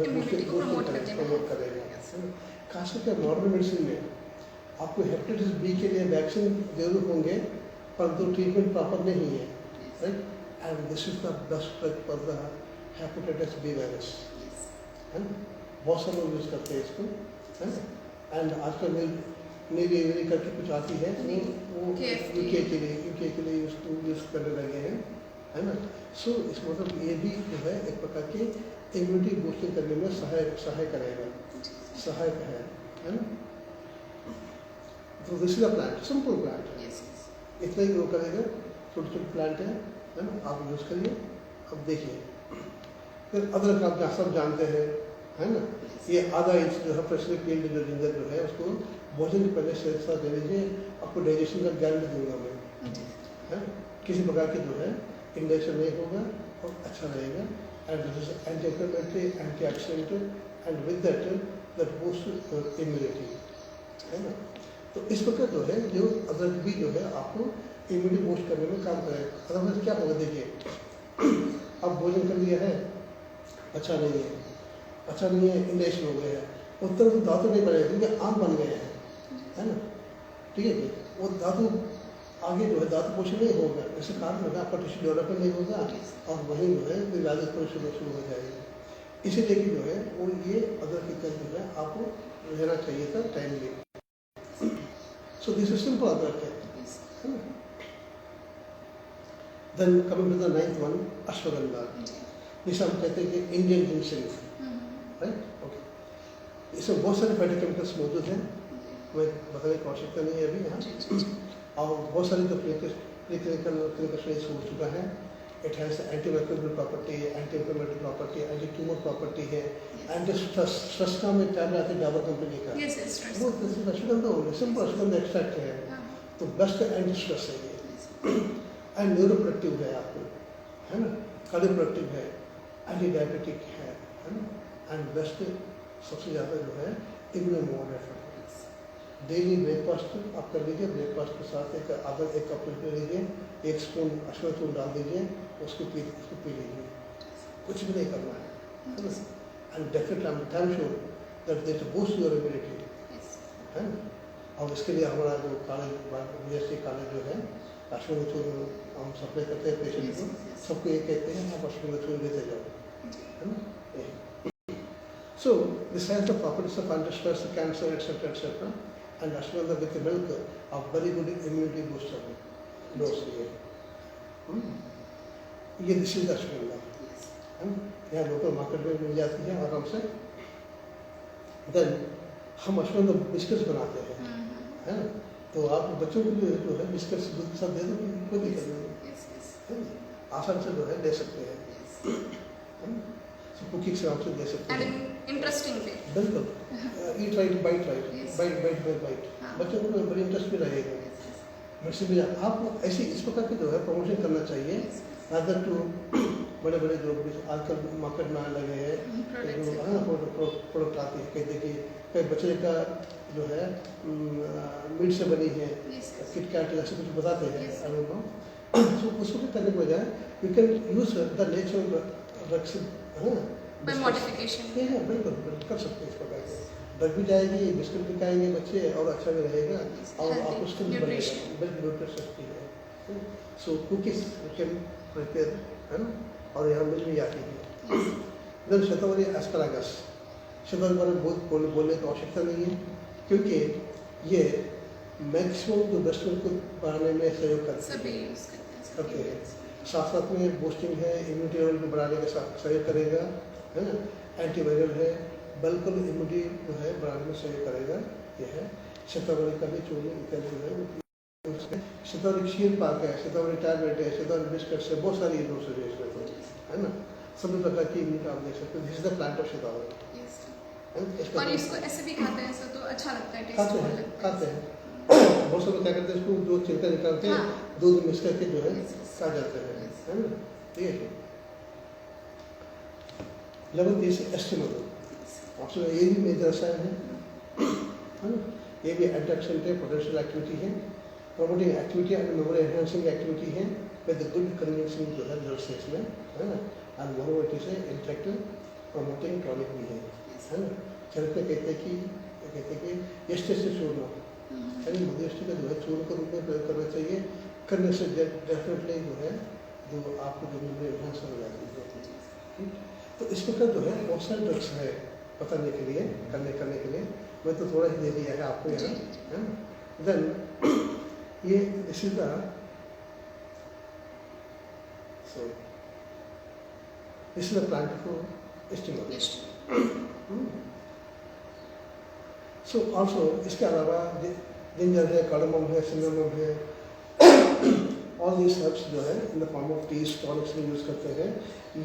Immunity को promote प्रमोट करेगा. खास करके मॉडर्न मेडिसिन में आपको हेपेटाइटिस बी के लिए वैक्सीन जरूर होंगे, परंतु ट्रीटमेंट प्रॉपर नहीं है. Right? And this is the best drug for the hepatitis B virus. है ना? बहुत सारे लोग यूज़ करते हैं इसको. है ना? एंड आजकल नीली एवरी करके कुछ आती है, वो यूके के लिए यूज़ करने लगे हैं. है ना? सो इस मतलब ये भी जो है एक प्रकार की इम्यूनिटी बूस्टिंग करने में सहाय करेगा, सहायक है. है ना? तो this is a plant, simple plant है. इतना ही ग्रो करेगा. छोटे छोटे प्लांट है ना? आप यूज़ करिए. अब देखिए फिर अदरक आप सब जानते हैं. है ना? ये आधा इंच जो है फ्रेशली पील्ड जो जिंजर जो है उसको भोजन के पहले से साथ दे लीजिए. आपको डाइजेशन का गारंटी दूंगा मैं. है ना? किसी प्रकार की जो है इंडेक्शन नहीं होगा और अच्छा रहेगा. And this is anti inflammatory, anti oxidant and with that boost immunity. है ना? तो इस प्रकार जो है जो अदरक भी जो है आपको इम्यूनिटी बूस्ट करने में काम करेगा. अदरवाइज क्या होगा देखिए, आप भोजन कर लिया है, अच्छा नहीं है, इंडेक्शन हो गया है, उत्तर तो धातु नहीं बनेगा क्योंकि आम बन गए हैं. है ना? ठीक है. वो धातु आगे जो है धातु पोषण नहीं होगा, इसके कारण जो है आपका टिश्यू डेवलपमेंट नहीं होगा और वहीं जो है फिर व्याधि उत्पन्न शुरू हो जाएगी. इसीलिए कि जो है वो ये अदरक की तरह जो है आपको लेना चाहिए था timely. So this is simple adrak है. Then coming to the 9th one, ashwagandha. जिसे हम कहते हैं कि इंडियन जिनसेंग. राइट? ओके. इसमें बहुत सारे फाइटोकेमिकल्स मौजूद हैं, मैं बताने की आवश्यकता नहीं है अभी यहाँ. और बहुत सारी तो क्लिनिकल स्टेज हो चुका है. It has antimicrobial property, anti inflammatory property, anti tumour property है. एंटी स्ट्रेस का में टैबलेट आती है डाबर कंपनी का, वो अश्वगंधा होगी, सिंपल अश्वगंधा एक्सट्रैक्ट है. तो बेस्ट एंटी स्ट्रेस है ये. एंड न्यूरो प्रोडक्टिव है आपको. है ना? कार्डियो प्रोडक्टिव है, एंटी डायबिटिक है ना? एंड बेस्ट सबसे ज़्यादा जो है इम्यूनो मॉडरेट है. डेली ब्रेकफास्ट आप कर लीजिए. ब्रेकफास्ट के साथ एक कप ले लीजिए, 1 स्पून अश्वगंधा डाल दीजिए, उसको पी लीजिए. कुछ भी नहीं करना है. And definitely time sure that they boost your immunity. है ना? और इसके लिए हमारा जो कॉलेज BSc कॉलेज जो है अश्वगंधा हम सप्लाई करते हैं पेशेंट को. सबको ये कहते हैं आप अश्वगंधा लेते जाओ. है ना? So this has the properties of anti stress, cancer etcetera. And ashwagandha with the milk of very good immunity booster dose ये. ये दिस इज अश्वगंधा. यहाँ लोकल मार्केट में मिल जाती है आराम से. देन हम अश्वगंधा बिस्किट्स बनाते हैं. है ना? तो आप बच्चों के लिए जो है बिस्किट्स दूध के साथ दे दो, कोई दिक्कत नहीं. आसान से जो है ले सकते हैं. कुकिंग से आप दे सकते हैं. Interesting way. बिल्कुल. Eat right, bite right, bite. बच्चों को बड़ी इंटरेस्ट भी रहेगा. मेडिसिन भी आप ऐसी इस प्रकार की जो है प्रमोशन करना चाहिए. अदर टू बड़े जो आजकल मार्केट में आने लगे हैं प्रोडक्ट आती है, कहते कि कई बच्चे का जो है मीट से बनी है, किटकैट ऐसे कुछ बताते हैं. तो उसको करने के बजाय you can use the natural drugs. By modification. बिल्कुल कर सकते हैं इस प्रकार के. बच भी जाएगी, बिस्किट भी खाएंगे बच्चे और अच्छा भी रहेगा और Healthy, आपको स्किन nutrition. बनेगा, न्यूट्रिशन है। सो कुकीज कैन प्रिपेयर, है ना, और यहाँ मिल भी जाती है। देन शतावरी एस्परागस, शतावरी बारे में बहुत बोलने की आवश्यकता नहीं है, क्योंकि ये मैक्सिमम जो ब्रेस्ट मिल्क को बढ़ाने में सहयोग सभी करते हैं। साथ साथ में बूस्टिंग है, इम्यूनिटी लेवल को बढ़ाने के साथ सहयोग करेगा, है ना, एंटीवायरल है, बल्कल इम्यूनिटी जो है बढ़ाने में सहयोग करेगा। यह है शतावरी का भी चूर्ण इत्यादि जो है, शतावरी क्षीर पाक है, शतावरी टैबलेट है, शतावरी बिस्किट्स है, बहुत सारी यूनिवर्सिटी है ना, सभी प्रकार की इम्यूनिटी आप देख सकते हो। This is the plant of shatavari. और इसको ऐसे भी खाते हैं तो अच्छा लगता है, खाते हैं बहुत सारे क्या करते हैं, इसको जो छिलका निकालते हैं, हाँ। दूध मिक्स करके जो है खा जाते हैं, है ना। ठीक है, लेवल 30 एस्टिमल ऑप्शन ये भी मेजर रसायन है ना, ये भी एंटीऑक्सीडेंट है, पोटेंशियल एक्टिविटी है, promoting activity and memory enhancing activity है विद गुड कन्वेंसिंग जो है ब्लड सेल्स में, है ना, and more it is ineffective promoting tonic भी है ना। चरक में कहते हैं कि यष्ट से चूर्ण, यानी मध्यस्थी का जो है चूर्ण के रूप में प्रयोग करना चाहिए, करने से डेफिनेटली जो है जो आपको जो मेमोरी एनहांस हो जाती है। तो इस प्रकार जो है बहुत सारे ड्रग्स है बताने के लिए, करने के लिए, मैं तो थोड़ा ही दे दिया है आपको यहाँ, है ना। देन ये this is the so this is the plant for stimulation. So also इसके अलावा जिंजर है, कार्डमम है, सिनेमम है, ऑल दीज हर्ब्स जो है in the form of teas tonics में यूज़ करते हैं।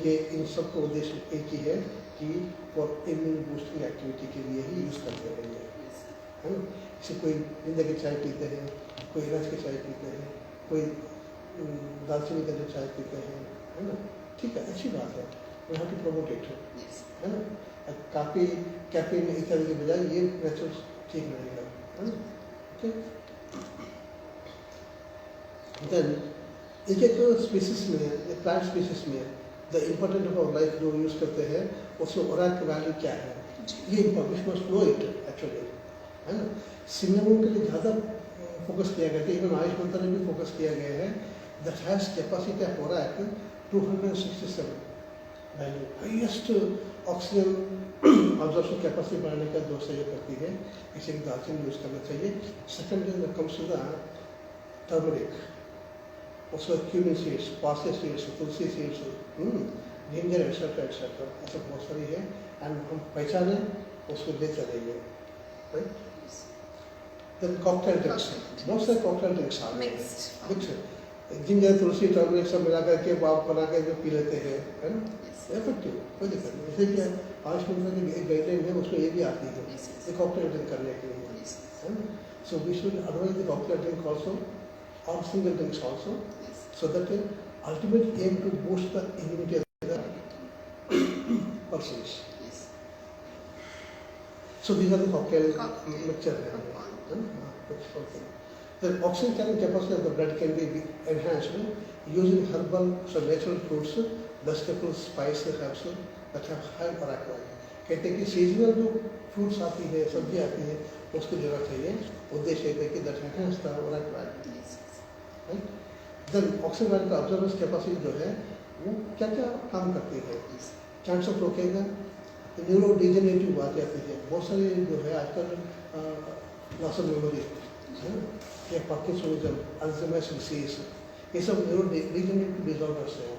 ये इन सब का उद्देश्य एक ही है कि फॉर इम्यून बूस्टिंग एक्टिविटी के लिए ही यूज़ करते हैं ये, है ना। जैसे कोई जिंजर की चाय पीते हैं, कोई इलायची की चाय पीते हैं, कोई दालचीनी का जो चाय पीते हैं, है ना। ठीक है, अच्छी बात है, we have to promote it, है ना। काफ़ी कैफीन इत्यादि के बजाय ये नेचुरल ठीक रहेगा, है ना। देन एक स्पीसीज में, प्लांट स्पीसीज में the important of our life जो यूज़ करते हैं उसमें ओरैक वैल्यू क्या है, ये information must know it actually, है ना। सिनेमम के लिए ज़्यादा फोकस किया गया था, इवन आयुष मंत्रालय में भी फोकस किया गया है। That has capacity of ORAC 267 value, highest oxygen absorption capacity बढ़ाने का जो सहयोग करती है, इसे दालचीनी यूज़ करना चाहिए। Second comes to the turmeric, उसके बाद cumin seeds, parsley seeds, tulsi seeds, ginger etcetera etcetera, ऐसा बहुत सारी है, एंड हम पहचाने उसको ले चलेंगे, राइट। देन कॉकटेल ड्रिंक्स, बहुत सारे कॉकटेल ड्रिंक्स आ गए मिक्स, जिंजर तुलसी टर्मरिक सब मिला करके आप बना के जो पी लेते हैं, है ना, इफेक्टिव, कोई दिक्कत नहीं। जैसे कि आयुष मंत्रालय की एक गाइडलाइन है, उसमें ये भी आती है ये कॉकटेल ड्रिंक करने के लिए, है ना। So we should avoid the cocktail drink also और single drinks also, so that ultimate aim to boost the immunity of the persons. So these are the cocktail mixture. The oxygen carrying capacity of the blood can be enhanced using herbal, so natural fruits, vegetables, spices, herbs that have high ORAC value. कहते हैं कि seasonal जो fruits आती है, सब्जी आती है, उसको देना चाहिए। उद्देश्य है कि that enhance the ORAC value. Right? Then oxygen का ऑब्जर्वेंस कैपेसिटी जो है वो क्या क्या काम करती है, कैंसर रोकेगा, न्यूरो डिजेनरेटिव बात आती है, बहुत सारी जो है आजकल लॉस ऑफ मेमोरी है ना, या पार्किंसनिज्म, अल्जाइमर्स डिसीज, ये सब न्यूरो डिजेनरेटिव डिसऑर्डर्स हैं,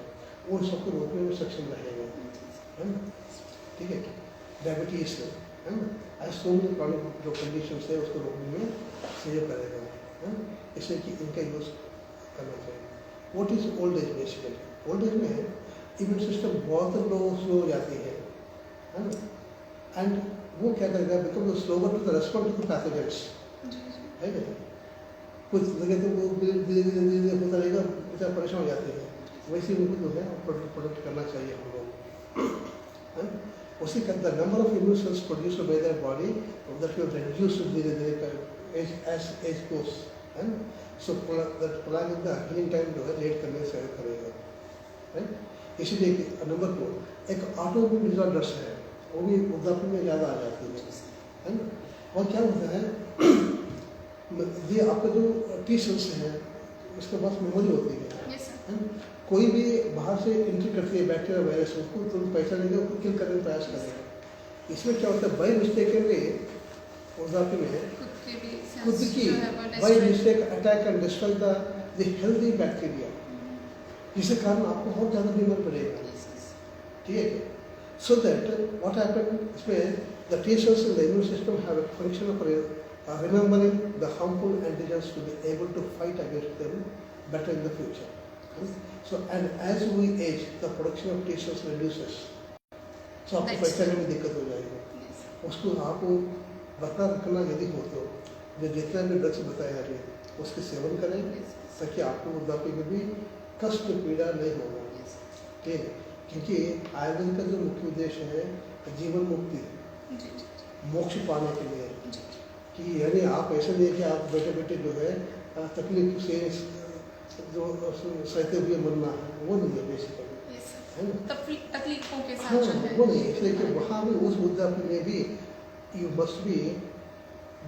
उन सबको रोकने में सक्षम रहेगा, है ना। ठीक है, डायबिटीज है ना, ऐसे सो क्रॉनिक जो कंडीशन है उसको रोकने में सहयोग करेगा, है ना। इसलिए कि इनका यूज करना चाहिए। What is old age basically? Old age में इम्यून सिस्टम बहुत लो स्लो हो जाती है ना, एंड वो क्या करेगा, become slower to the respond to pathogens, है ना। कुछ जगह तो वो धीरे धीरे होता रहेगा, बेचारा परेशान हो जाते हैं, वैसे उनको जो है प्रोटेक्ट करना चाहिए हम लोग। उसी का the number of immune cells produced by the body that will reduce धीरे धीरे एज एज गोस, है ना। So plan the healing time जो है लेट करने से करेगा, राइट। इसीलिए नंबर 2 एक ऑटोइम्यून डिसऑर्डर्स है, वो भी वृद्धाप्य में ज़्यादा आ जाती है, है ना। और क्या होता है ये आपका जो टी सेल्स है उसके पास मेमोरी होती Yes, sir. है ना। कोई भी बाहर से एंट्री करती है बैक्टीरिया वायरस उसको तुरंत पैसा लेगा उसको किल करने का प्रयास करेगा। इसमें क्या होता है बाई मिस्टेकनली वजाफी में खुद के भी खुद cells की जो है वो by destroy- mistake attack and destroy the healthy bacteria, जिसके कारण आपको बहुत ज़्यादा बीमार पड़ेगा। Yes, yes. ठीक है। सो दैट व्हाट हैपन इसमें the T cells in the immune system have a function of remembering the harmful antigens to be able to fight against them better in the future. So and as we age the production of T cells reduces. So आपको That's पहचानने में दिक्कत हो जाएगी। Yes. उसको आप बरकरार रखना यदि हो तो जो जितना भी ड्रग्स बताए जा रहे हैं उसके सेवन करें Yes. ताकि आपको वृद्धाप्य में भी कष्ट पीड़ा नहीं होगा। Yes. ठीक है। क्योंकि आयुर्वेद का जो मुख्य उद्देश्य है जीवन मुक्ति, जी, जी, मोक्ष पाने के लिए जी, कि यानी आप ऐसे नहीं कि आप बैठे बैठे जो है तकलीफ से जो सहते हुए मरना है वो नहीं है बेसिकली, Yes, sir. है ना। तकलीफों के हाँ साथ जो है वो नहीं, इसलिए कि वहाँ भी उस वृद्धाप्य में भी you must be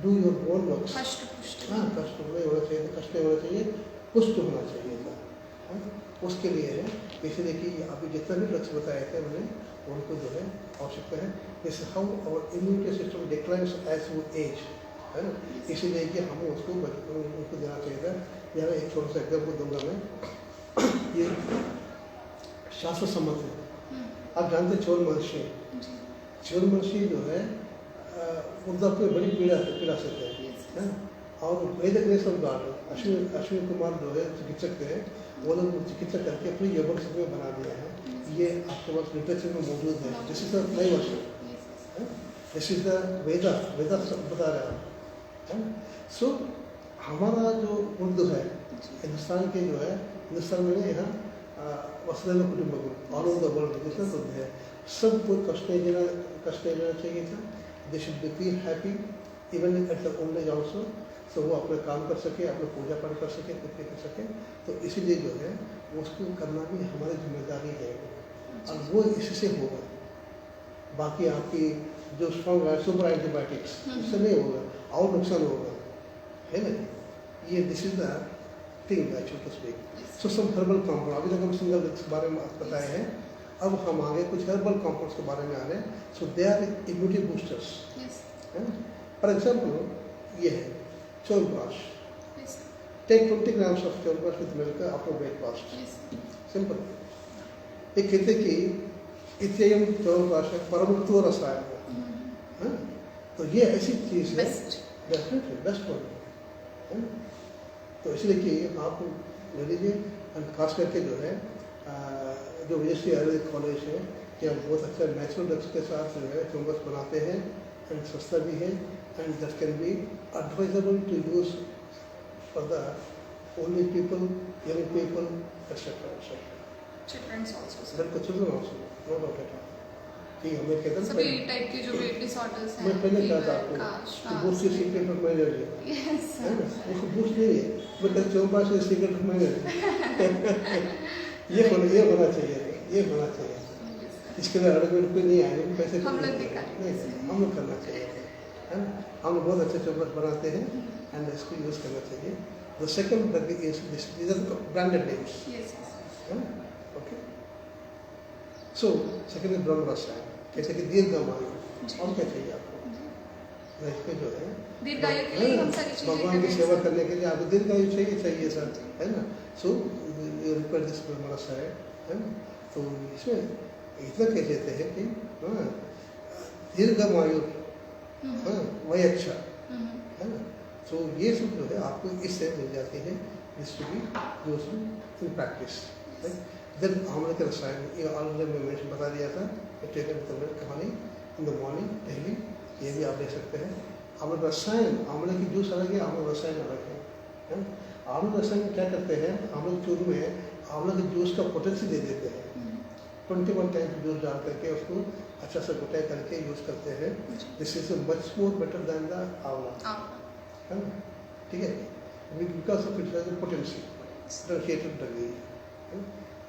do your own works. हष्ट पुष्ट हाँ कष्ट नहीं होना चाहिए, कष्ट नहीं होना चाहिए, पुष्ट होना चाहिए था। हाँ? उसके लिए है इसलिए कि अभी जितना भी ड्रग्स बताए थे मैंने उनको जो है आवश्यकता है। This how our immunity system declines as we age, है ना। इसीलिए कि हमें उसको उनको देना चाहिए था। यहाँ एक छोटा सा एग्जाम्पल दूंगा मैं, ये शास्त्र सम्मत है। आप जानते हैं चोल महर्षि, जी, चोल महर्षि जो है वृद्धाप्य में बड़ी पीड़ा से थे, Yes. है ना। और वेद grace of God Ashwini Kumar जो है चिकित्सक थे, वो लोग चिकित्सा करके अपनी योगक में बना दिया है। ये आपके पास लिटरेचर में मौजूद है। दिस इज द नई वर्षन, Yes. दिस इज द वेदा बता रहा है। सो हमारा जो उर्दू है हिंदुस्तान के जो है, हिंदुस्तान में यहाँ वसुधैव कुटुंबकम ऑल ओवर द वर्ल्ड जितना बुद्ध है सबको कष्ट नहीं देना चाहिए था। They should B feel happy even at the old age also, तो वो अपना काम कर सके, अपना पूजा पाठ कर सके, कुछ कर सके। तो इसीलिए जो है उसको करना भी हमारी जिम्मेदारी है और वो इससे होगा। बाकी आपकी जो स्ट्रॉन्ग है सुपर एंटीबायोटिक्स इससे नहीं होगा और नुकसान होगा, है ना। ये this is the thing I should speak. So some herbal compound, अभी तक हम सिंगल ड्रग्स के बारे में बताए हैं, अब हम आगे कुछ हर्बल कॉम्पाउंड्स के बारे में आ रहे हैं। So they are immunity boosters, Yes. है ना। फॉर एग्जाम्पल ये है chyawanprash, Yes. Take 20 grams of chyawanprash with milk after breakfast, Yes. Simple. एक कहते कि इत्ययम च्यवनप्राश परमुक्तो रसायन है, तो ये ऐसी चीज़ है Best. डेफिनेटली बेस्ट वन है। तो इसलिए कि आप ले लीजिए, खास करके जो है जो विजयश्री आयुर्वेदिक कॉलेज है कि हम बहुत अच्छा नेचुरल ड्रग्स के साथ जो है च्यवनप्राश बनाते हैं एंड सस्ता भी है and that can be advisable to use for the only people, young people etcetera etcetera. Children's also, sir. That children also no doubt at all. ठीक है, मैं कहता सभी हूँ टाइप के जो वेट डिसऑर्डर्स हैं, मैं पहले कहा था fever, आपको cough, कि बूस्ट की श्वास, सीक्रेट ऑफ मैनेजर Yes, है sir. ना, उसको बूस्ट नहीं है, मैं कल च्यवनप्राश से सीक्रेट ऑफ मैनेजर ये होना चाहिए, ये होना चाहिए। Yes, sir. इसके लिए एडवर्टाइजमेंट कोई नहीं आएंगे, पैसे हम कोई लोग नहीं दिखाएंगे। नहीं, हम लोग करना चाहिए, है ना। हम लोग बहुत अच्छे च्यवनप्राश बनाते हैं एंड इसको यूज़ करना चाहिए। The second drug is this, these are the branded names, Yes, yes. है ना। ओके, सो सेकंड इज ब्रह्म रसायन, जैसे कि दीर्घायु, और क्या चाहिए आपको लाइफ में जो है दीर्घायु के लिए हम सारी चीजें भगवान की करें, सेवा sir. करने के लिए आपको दीर्घायु चाहिए सर, है ना। सो रिक्वायर दिस ब्रह्म रसायन, है ना। तो इसमें इतना कह देते हैं कि हाँ दीर्घायु, हाँ वही अच्छा, है ना। तो ये सब जो है आपको इससे मिल जाती है, जिससे भी जो इन प्रैक्टिस। देन आंवले के रसायन, ये ऑलरेडी मैं बता दिया था, कहानी इन द मॉर्निंग डेली, ये भी आप ले सकते हैं। आंवले रसायन, आंवले की जूस अलग है, आंवले रसायन अलग है ना। आंवले रसायन क्या करते हैं, आंवले के चूर्ण में आंवले के जूस का पोटेंसी दे देते हैं। 21 टाइम जूस डाल करके उसको अच्छा से घुटाई करके यूज़ करते हैं। This is much more better than the आंवला, है ना। ठीक है, because of it has a potency, differentiated drug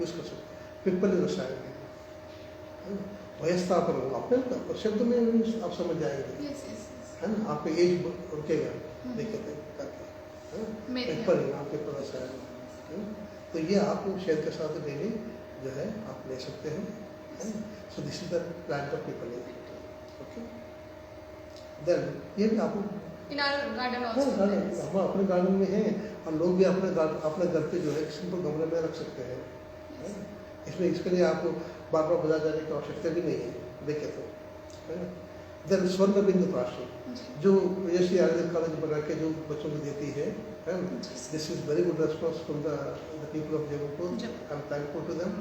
use कर सकते हैं। पिपल रसायन है, वयस्थापन, अपने शब्द में आप समझ जाएंगे, Yes, yes, yes. है ना, आपका एज रुकेगा देखते करके, है ना, मेरे पेपर है आपके पास है ना? तो ये आप शहद के साथ डेली जो है आप ले सकते हैं, है ना। So this is the plant of people, okay. देन ये भी आपको इन आवर गार्डन हाँ, आल्सो, गार्डन हम अपने गार्डन में हैं और लोग भी अपने घर पे जो है सिंपल गमले में रख सकते हैं, है ना? इसमें इसके लिए आपको बार बार बाजार जाने की आवश्यकता भी नहीं है, देखे तो, है ना। देन स्वर्ण बिंदु प्राशी जो यशी आयुर्वेदिक कॉलेज बना के जो बच्चों को देती है ना। This is very good response from the people of Jabalpur, I am thankful to them.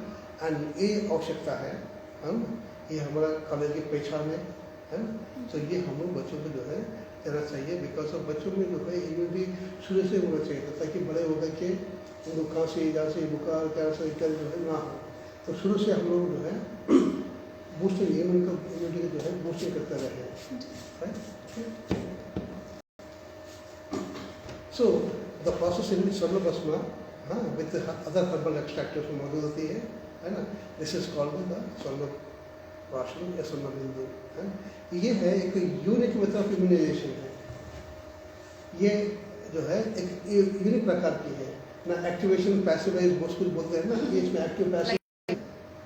And ये आवश्यकता है हम, ये हमारा कॉलेज की पहचान है ना। तो ये हम लोग बच्चों को जो है देना चाहिए, बिकॉज ऑफ बच्चों में जो है इम्यूनिटी शुरू से होना चाहिए था, ताकि बड़े होकर के उनको खांसी जांसी बुखार कैंसर इत्यादि जो है ना हो। तो शुरू से हम लोग जो है बूस्टिंग इम्यूनिटी जो है बूस्टिंग करते रहे। सो द प्रोसेस इन स्वर्ण भस्मा विद अदर हर्बल एक्सट्रैक्ट मौजूद होती है ना। दिस इज कॉल्ड द स्वर्ण प्राशन या स्वर्ण बिंदु, है। ये है एक यूनिक मेथड ऑफ इम्यूनाइजेशन है, ये जो है एक यूनिक प्रकार की है ना। एक्टिवेशन पैसिवाइज बहुत कुछ बोलते हैं ना, ये इसमें एक्टिव पैसिव,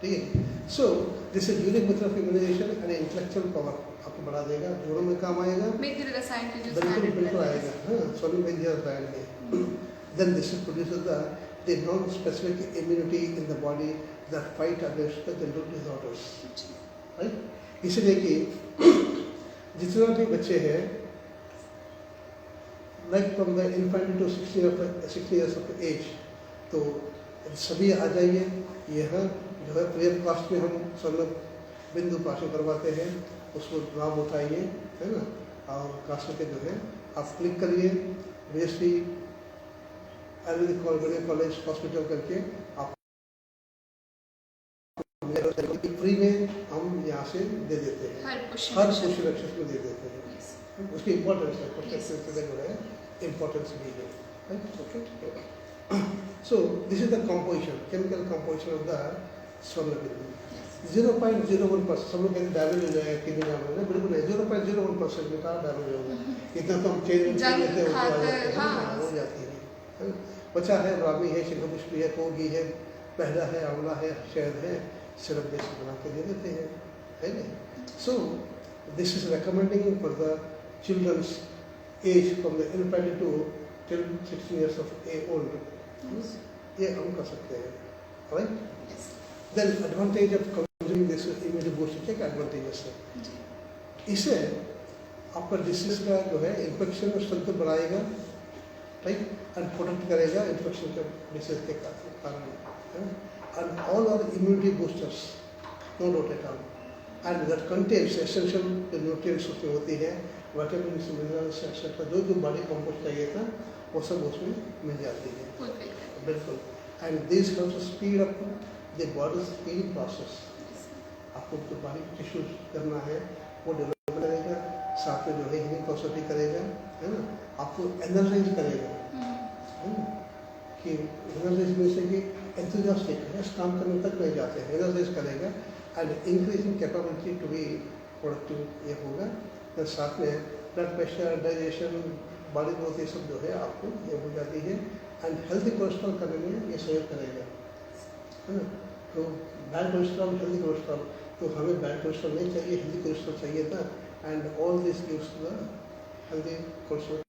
ठीक है। So this is unique method of immunization and intellectual power आपको बढ़ा देगा, जोड़ों में काम आएगा, बिल्कुल आएगा, हाँ, स्वर्ण बिंदु रसायन में। Then this is produces the non specific immunity in the body that fight against the general disorders, right. इसलिए कि जितना भी बच्चे हैं like from the infant to 60 years of age, तो सभी आ जाइए। यहाँ जो है फ्री ऑफ कॉस्ट में हम स्वर्ण बिंदु प्राशन करवाते हैं, उसको लाभ उठाइए, है ना। और कास्ट के जो है आप क्लिक करिए बीएससी आयुर्वेदिक कॉलेज हॉस्पिटल करके आप फ्री में हम यहाँ से दे देते हैं, हर क्वेश्चन एक्सेस में दे देते हैं। उसकी इम्पोर्टेंस है, क्वेश्चन जो है इम्पोर्टेंस भी है, okay. So this is the composition, chemical composition of the स्वर्ण बिंदु। 0.01%, सब लोग कहते डैमेज हो जाएगा किडनी डैमेज, बिल्कुल नहीं, 0.01% में कहाँ डैमेज होगा, इतना तो हम चेंज लेते हो जाती है। बचा है ब्राह्मी है, शंखपुष्पी है, कोगी है, पहला है, आंवला है, शहद है, सिरप बेस बना के दे देते हैं, है ना। So this is recommending for the childrens age from the infant to till 16 years of old, ये हम कर सकते हैं, right. Then advantage of consuming this immunity booster, क्या क्या एडवांटेजेस है। इससे आपका डिसीज का जो है इन्फेक्शन और स्ट्रेंथ बढ़ाएगा, राइट, एंड प्रोटेक्ट करेगा इन्फेक्शन के डिसीज के कारण, and all are immunity boosters, no doubt at all, and that contains essential nutrients उसमें होती है, vitamins, minerals, etc. जो बॉडी कंपोस्ट चाहिए था वो सब उसमें मिल जाती है, बिल्कुल। and this helps to speed up the body's healing process। आपको जो बॉडी टिश्यूज करना है वो डेवलप करेगा, साथ में जो है हीलिंग प्रोसेस भी करेगा, है ना। आपको एनर्जाइज करेगा, है ना, कि एनर्जाइज में से कि एंथुसियास्टिक है, काम करने तक नहीं जाते हैं, एनर्जाइज करेगा and increasing capability to be productive ये होगा। तो साथ में blood pressure, digestion, body growth ये सब जो है आपको ये हो जाती है, एंड हेल्दी कोलेस्ट्रॉल करने में ये सहयोग करेगा, है ना। तो बैड कोलेस्ट्रॉल, हेल्दी कोलेस्ट्रॉल, तो हमें बैड कोलेस्ट्रॉल नहीं चाहिए, हेल्दी कोलेस्ट्रॉल चाहिए था, and all this gives the healthy cholesterol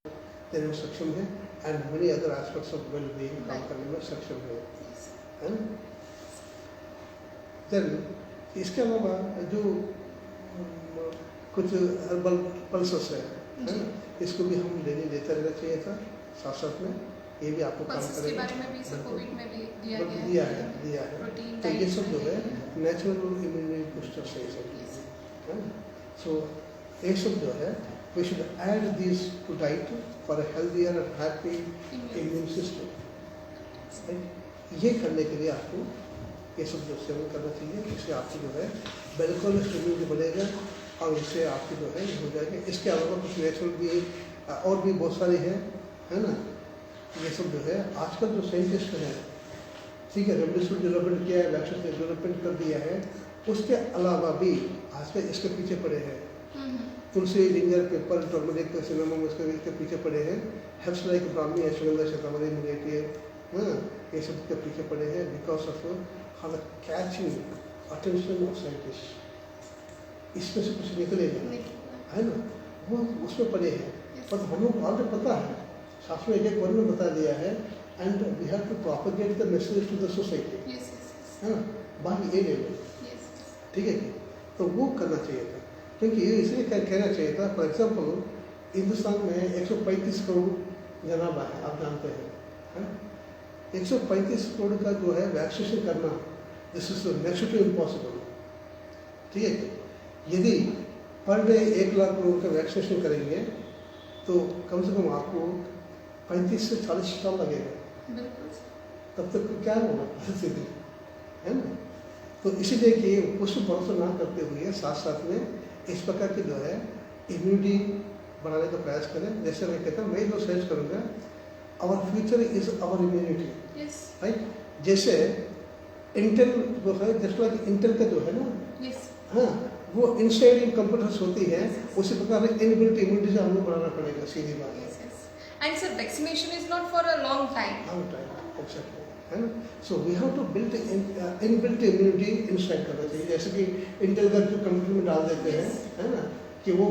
देने में सक्षम है, and many other aspects of well being काम करने में सक्षम है। देन इसके अलावा जो कुछ हर्बल पल्सेस है ना, इसको भी हम डेली लेते रहना चाहिए था साथ साथ में, ये भी आपको काम करेगा। के बारे में भी सब कोविड में भी दिया है। तो ये सब जो है नेचुरल इम्यूनिटी बूस्टर है ये सब, सो ये सब जो है we should add these to diet for a healthier and happy immune system, right? ये करने के लिए आपको ये सब जो सेवन करना चाहिए, इससे आपकी जो है बिल्कुल इम्यूनिटी बढ़ेगा और इससे आपकी जो है हो जाएगा। इसके अलावा कुछ नेचुरल भी और भी बहुत सारे हैं, है ना। ये सब जो है आजकल जो साइंटिस्ट हैं, ठीक है, रेमडेसिविर डेवलपमेंट किया है, वैक्सीन डेवलपमेंट कर दिया है, उसके अलावा भी आजकल इसके पीछे पड़े हैं, तुलसी, जिंजर, पेपर, टर्मरिक, सिनेमम उसके पीछे पड़े हैं। हेल्प्स लाइक ब्राह्मी, अश्वगंधा, शतावरी, मुलेटियर, हाँ, ये सब के पीछे पड़े हैं because of how the catching attention of scientist. इसमें से कुछ निकलेगा, है ना, वो उसमें पड़े हैं। पर हम लोग ऑलरेडी पता है, शास्त्र में एक वर्ण बता दिया है, and we have to propagate the message to the society, है ना, बाकी ये लेवल, ठीक है कि तो वो करना चाहिए था। क्योंकि ये इसलिए कहना चाहिए था, फॉर एग्जाम्पल हिंदुस्तान में 135 करोड़ जनाबा है, आप जानते हैं, 135 करोड़ का जो है वैक्सीनेशन करना, this is next to impossible, ठीक है कि यदि पर डे 1 लाख लोगों का वैक्सीनेशन करेंगे तो कम से कम आपको 35 से 40 साल लगेगा, तब तक क्या होगा स्थिति, है ना। तो इसीलिए कि उसको भरोसा ना करते हुए साथ साथ में इस प्रकार की जो है इम्यूनिटी बढ़ाने का प्रयास करें। जैसे मैं कहता हूँ, मैं जो सर्च करूँगा, our future is our immunity, right. जैसे इंटेल जो है, जस्ट लाइक इंटेल का जो है ना, हाँ, वो इनसाइड इन कंप्यूटर्स होती है, उसी प्रकार इनबिल्ट इम्यूनिटी से हम लोग बढ़ाना पड़ेगा, सीधी बात है। And sir, vaccination is not for a long time. Exactly, है ना। So we have to build inbuilt immunity inside करना चाहिए। जैसे कि इंटेल का जो कंप्यूटर में डाल देते हैं, है ना, कि वो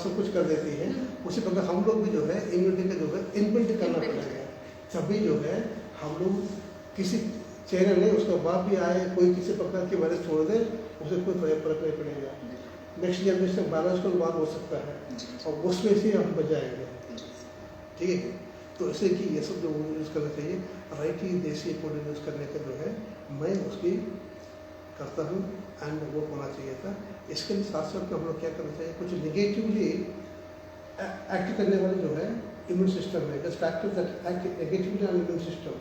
सब कुछ कर देती है, उसी प्रकार हम लोग भी जो है इम्यूनिटी का जो है इनबिल्ट करना पड़ेगा। तभी जो है हम लोग किसी चेहरे नहीं, उसका बाप भी आए, कोई किसी प्रकार की वायरस छोड़ दे, उसे कोई फर्क नहीं पड़ेगा। नेक्स्ट जनरेशन बायोलॉजिकल वार हो सकता है और उसमें से हम बचाएंगे, ठीक है। तो इसलिए कि ये सब जो यूज़ करना चाहिए, राइटी देसी फूड यूज़ करने का जो है मैं उसकी करता हूँ, एंड वो होना चाहिए था। इसके साथ साथ में हम लोग क्या करना चाहिए, कुछ निगेटिवली एक्ट करने वाले जो है इम्यून सिस्टम है, just factor that act negatively on immune system,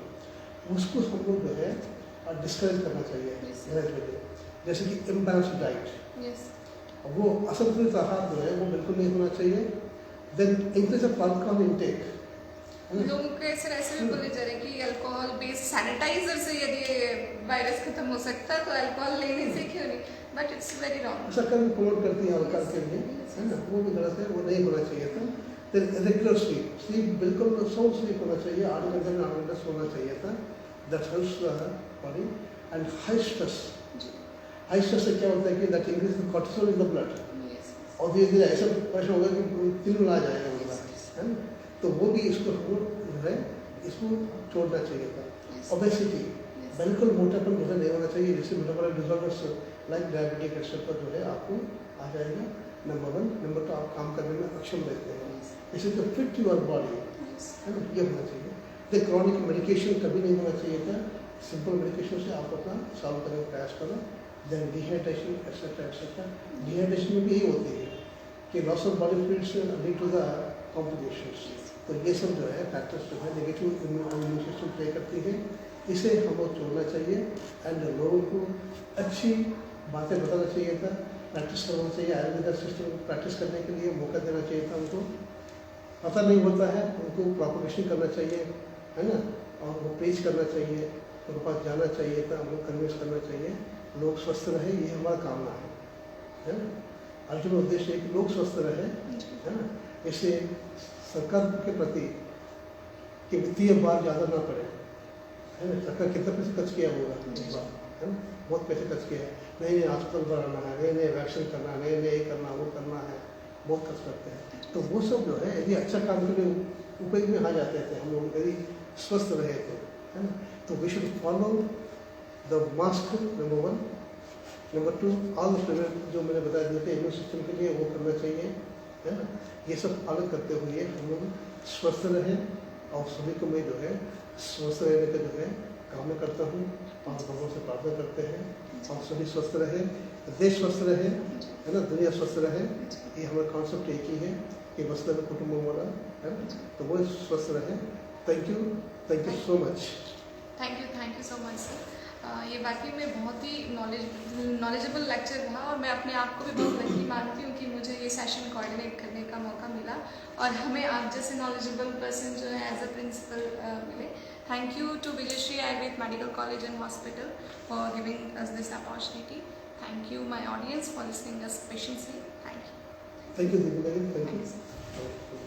उसको हम लोग जो है डिस्करेज करना चाहिए ग्रेजुअली। जैसे कि इम्बैलेंस डाइट, वो असंतुलित आहार जो है वो बिल्कुल नहीं होना चाहिए। Then increase of alcohol intake, लोगों के ऐसे भी बोले जा रहे हैं कि अल्कोहल बेस्ड सैनिटाइजर से यदि वायरस खत्म हो सकता है तो अल्कोहल लेने से क्यों नहीं, बट इट्स वेरी रॉन्ग। सरकार भी प्रमोट करती है अल्कोहल के लिए, है ना, वो भी गलत है, वो नहीं होना चाहिए था। फिर रेगुलर स्लीप बिल्कुल साउंड स्लीप होना चाहिए, 8 घंटे में 8 घंटा सोना चाहिए था, that helps the body. And high stress से क्या होता है कि that increase the cortisol in the blood, और धीरे धीरे ऐसा प्रेशर होगा कि तिल आ जाएगा उनका, है ना। तो वो भी इसको जो है इसको छोड़ना चाहिए था। ओबेसिटी, बिल्कुल मोटापन जो है नहीं होना चाहिए, जिससे metabolic disorders like diabetic etcetera जो है आपको आ जाएगा। नंबर 1, नंबर 2 आप काम करने में अक्षम रहते हैं, इसे तो फिट योर बॉडी, है ना, ये होना चाहिए। द क्रॉनिक मेडिकेशन कभी नहीं होना चाहिए था, सिंपल मेडिकेशन से आप अपना सॉल्व करने का प्रयास करो। देन डिहाइड्रेशन एक्सेट्रा, डिहाइड्रेशन में भी यही होती है कि loss of body fluids lead to the complications. तो ये सब जो है फैक्टर्स जो है नेगेटिव इम्यून सिस्टम प्ले करती है, इसे हम लोग छोड़ना चाहिए। एंड लोगों को अच्छी बातें बताना चाहिए था, प्रैक्टिस करना चाहिए, आयुर्वेदिक सिस्टम प्रैक्टिस करने के लिए मौका देना चाहिए था। उनको पता नहीं होता है, उनको प्रोपोगेशन करना चाहिए, है ना, और वो प्रेज करना चाहिए, उनके पास जाना चाहिए था, हमको कन्विंस करना चाहिए। लोग स्वस्थ रहे, ये हमारा कामना है ना। अल्टीमेट उद्देश्य है कि लोग स्वस्थ रहे, है ना। इससे सरकार के प्रति कि वित्तीय भार ज़्यादा ना पड़े, है ना। सरकार कितना पैसे खर्च किया होगा इस बार, है ना, बहुत पैसे खर्च किया है, नए नए हॉस्पिटल बनाना है, नए नए वैक्सीन करना है, नए नए करना वो करना है, बहुत खर्च करते हैं। तो वो सब जो है यदि अच्छा काम के लिए उपयोग में आ जाते थे हम लोग, यदि स्वस्थ रहे तो, है ना। तो we should follow the mask, number 1, number 2 all जो मैंने बता दिए थे इम्यून सिस्टम के लिए, वो करना चाहिए, है ना। ये सब पालन करते हुए हम लोग स्वस्थ रहें, और सभी को मैं जो है स्वस्थ रहने का जो है कामना करता हूँ, और भगवान से प्रार्थना करते हैं, और सभी स्वस्थ रहे, देश स्वस्थ रहे, है ना, दुनिया स्वस्थ रहे। ये हमारा कॉन्सेप्ट एक ही है कि वसुधैव कुटुंबकम वाला, है ना, तो वो स्वस्थ रहे। Thank you so much. Thank you so much sir. ये वाकई में बहुत ही नॉलेजेबल लेक्चर रहा, और मैं अपने आप को भी बहुत लकी मानती हूँ कि मुझे ये सेशन कोऑर्डिनेट करने का मौका मिला, और हमें आप जैसे नॉलेजेबल पर्सन जो है एज अ प्रिंसिपल मिले। Thank you to Vijayshree Ayurveda medical college and hospital for giving us this opportunity. Thank you my audience for listening us patiently. Thank you. Thank you, Deepika ji. Thank you.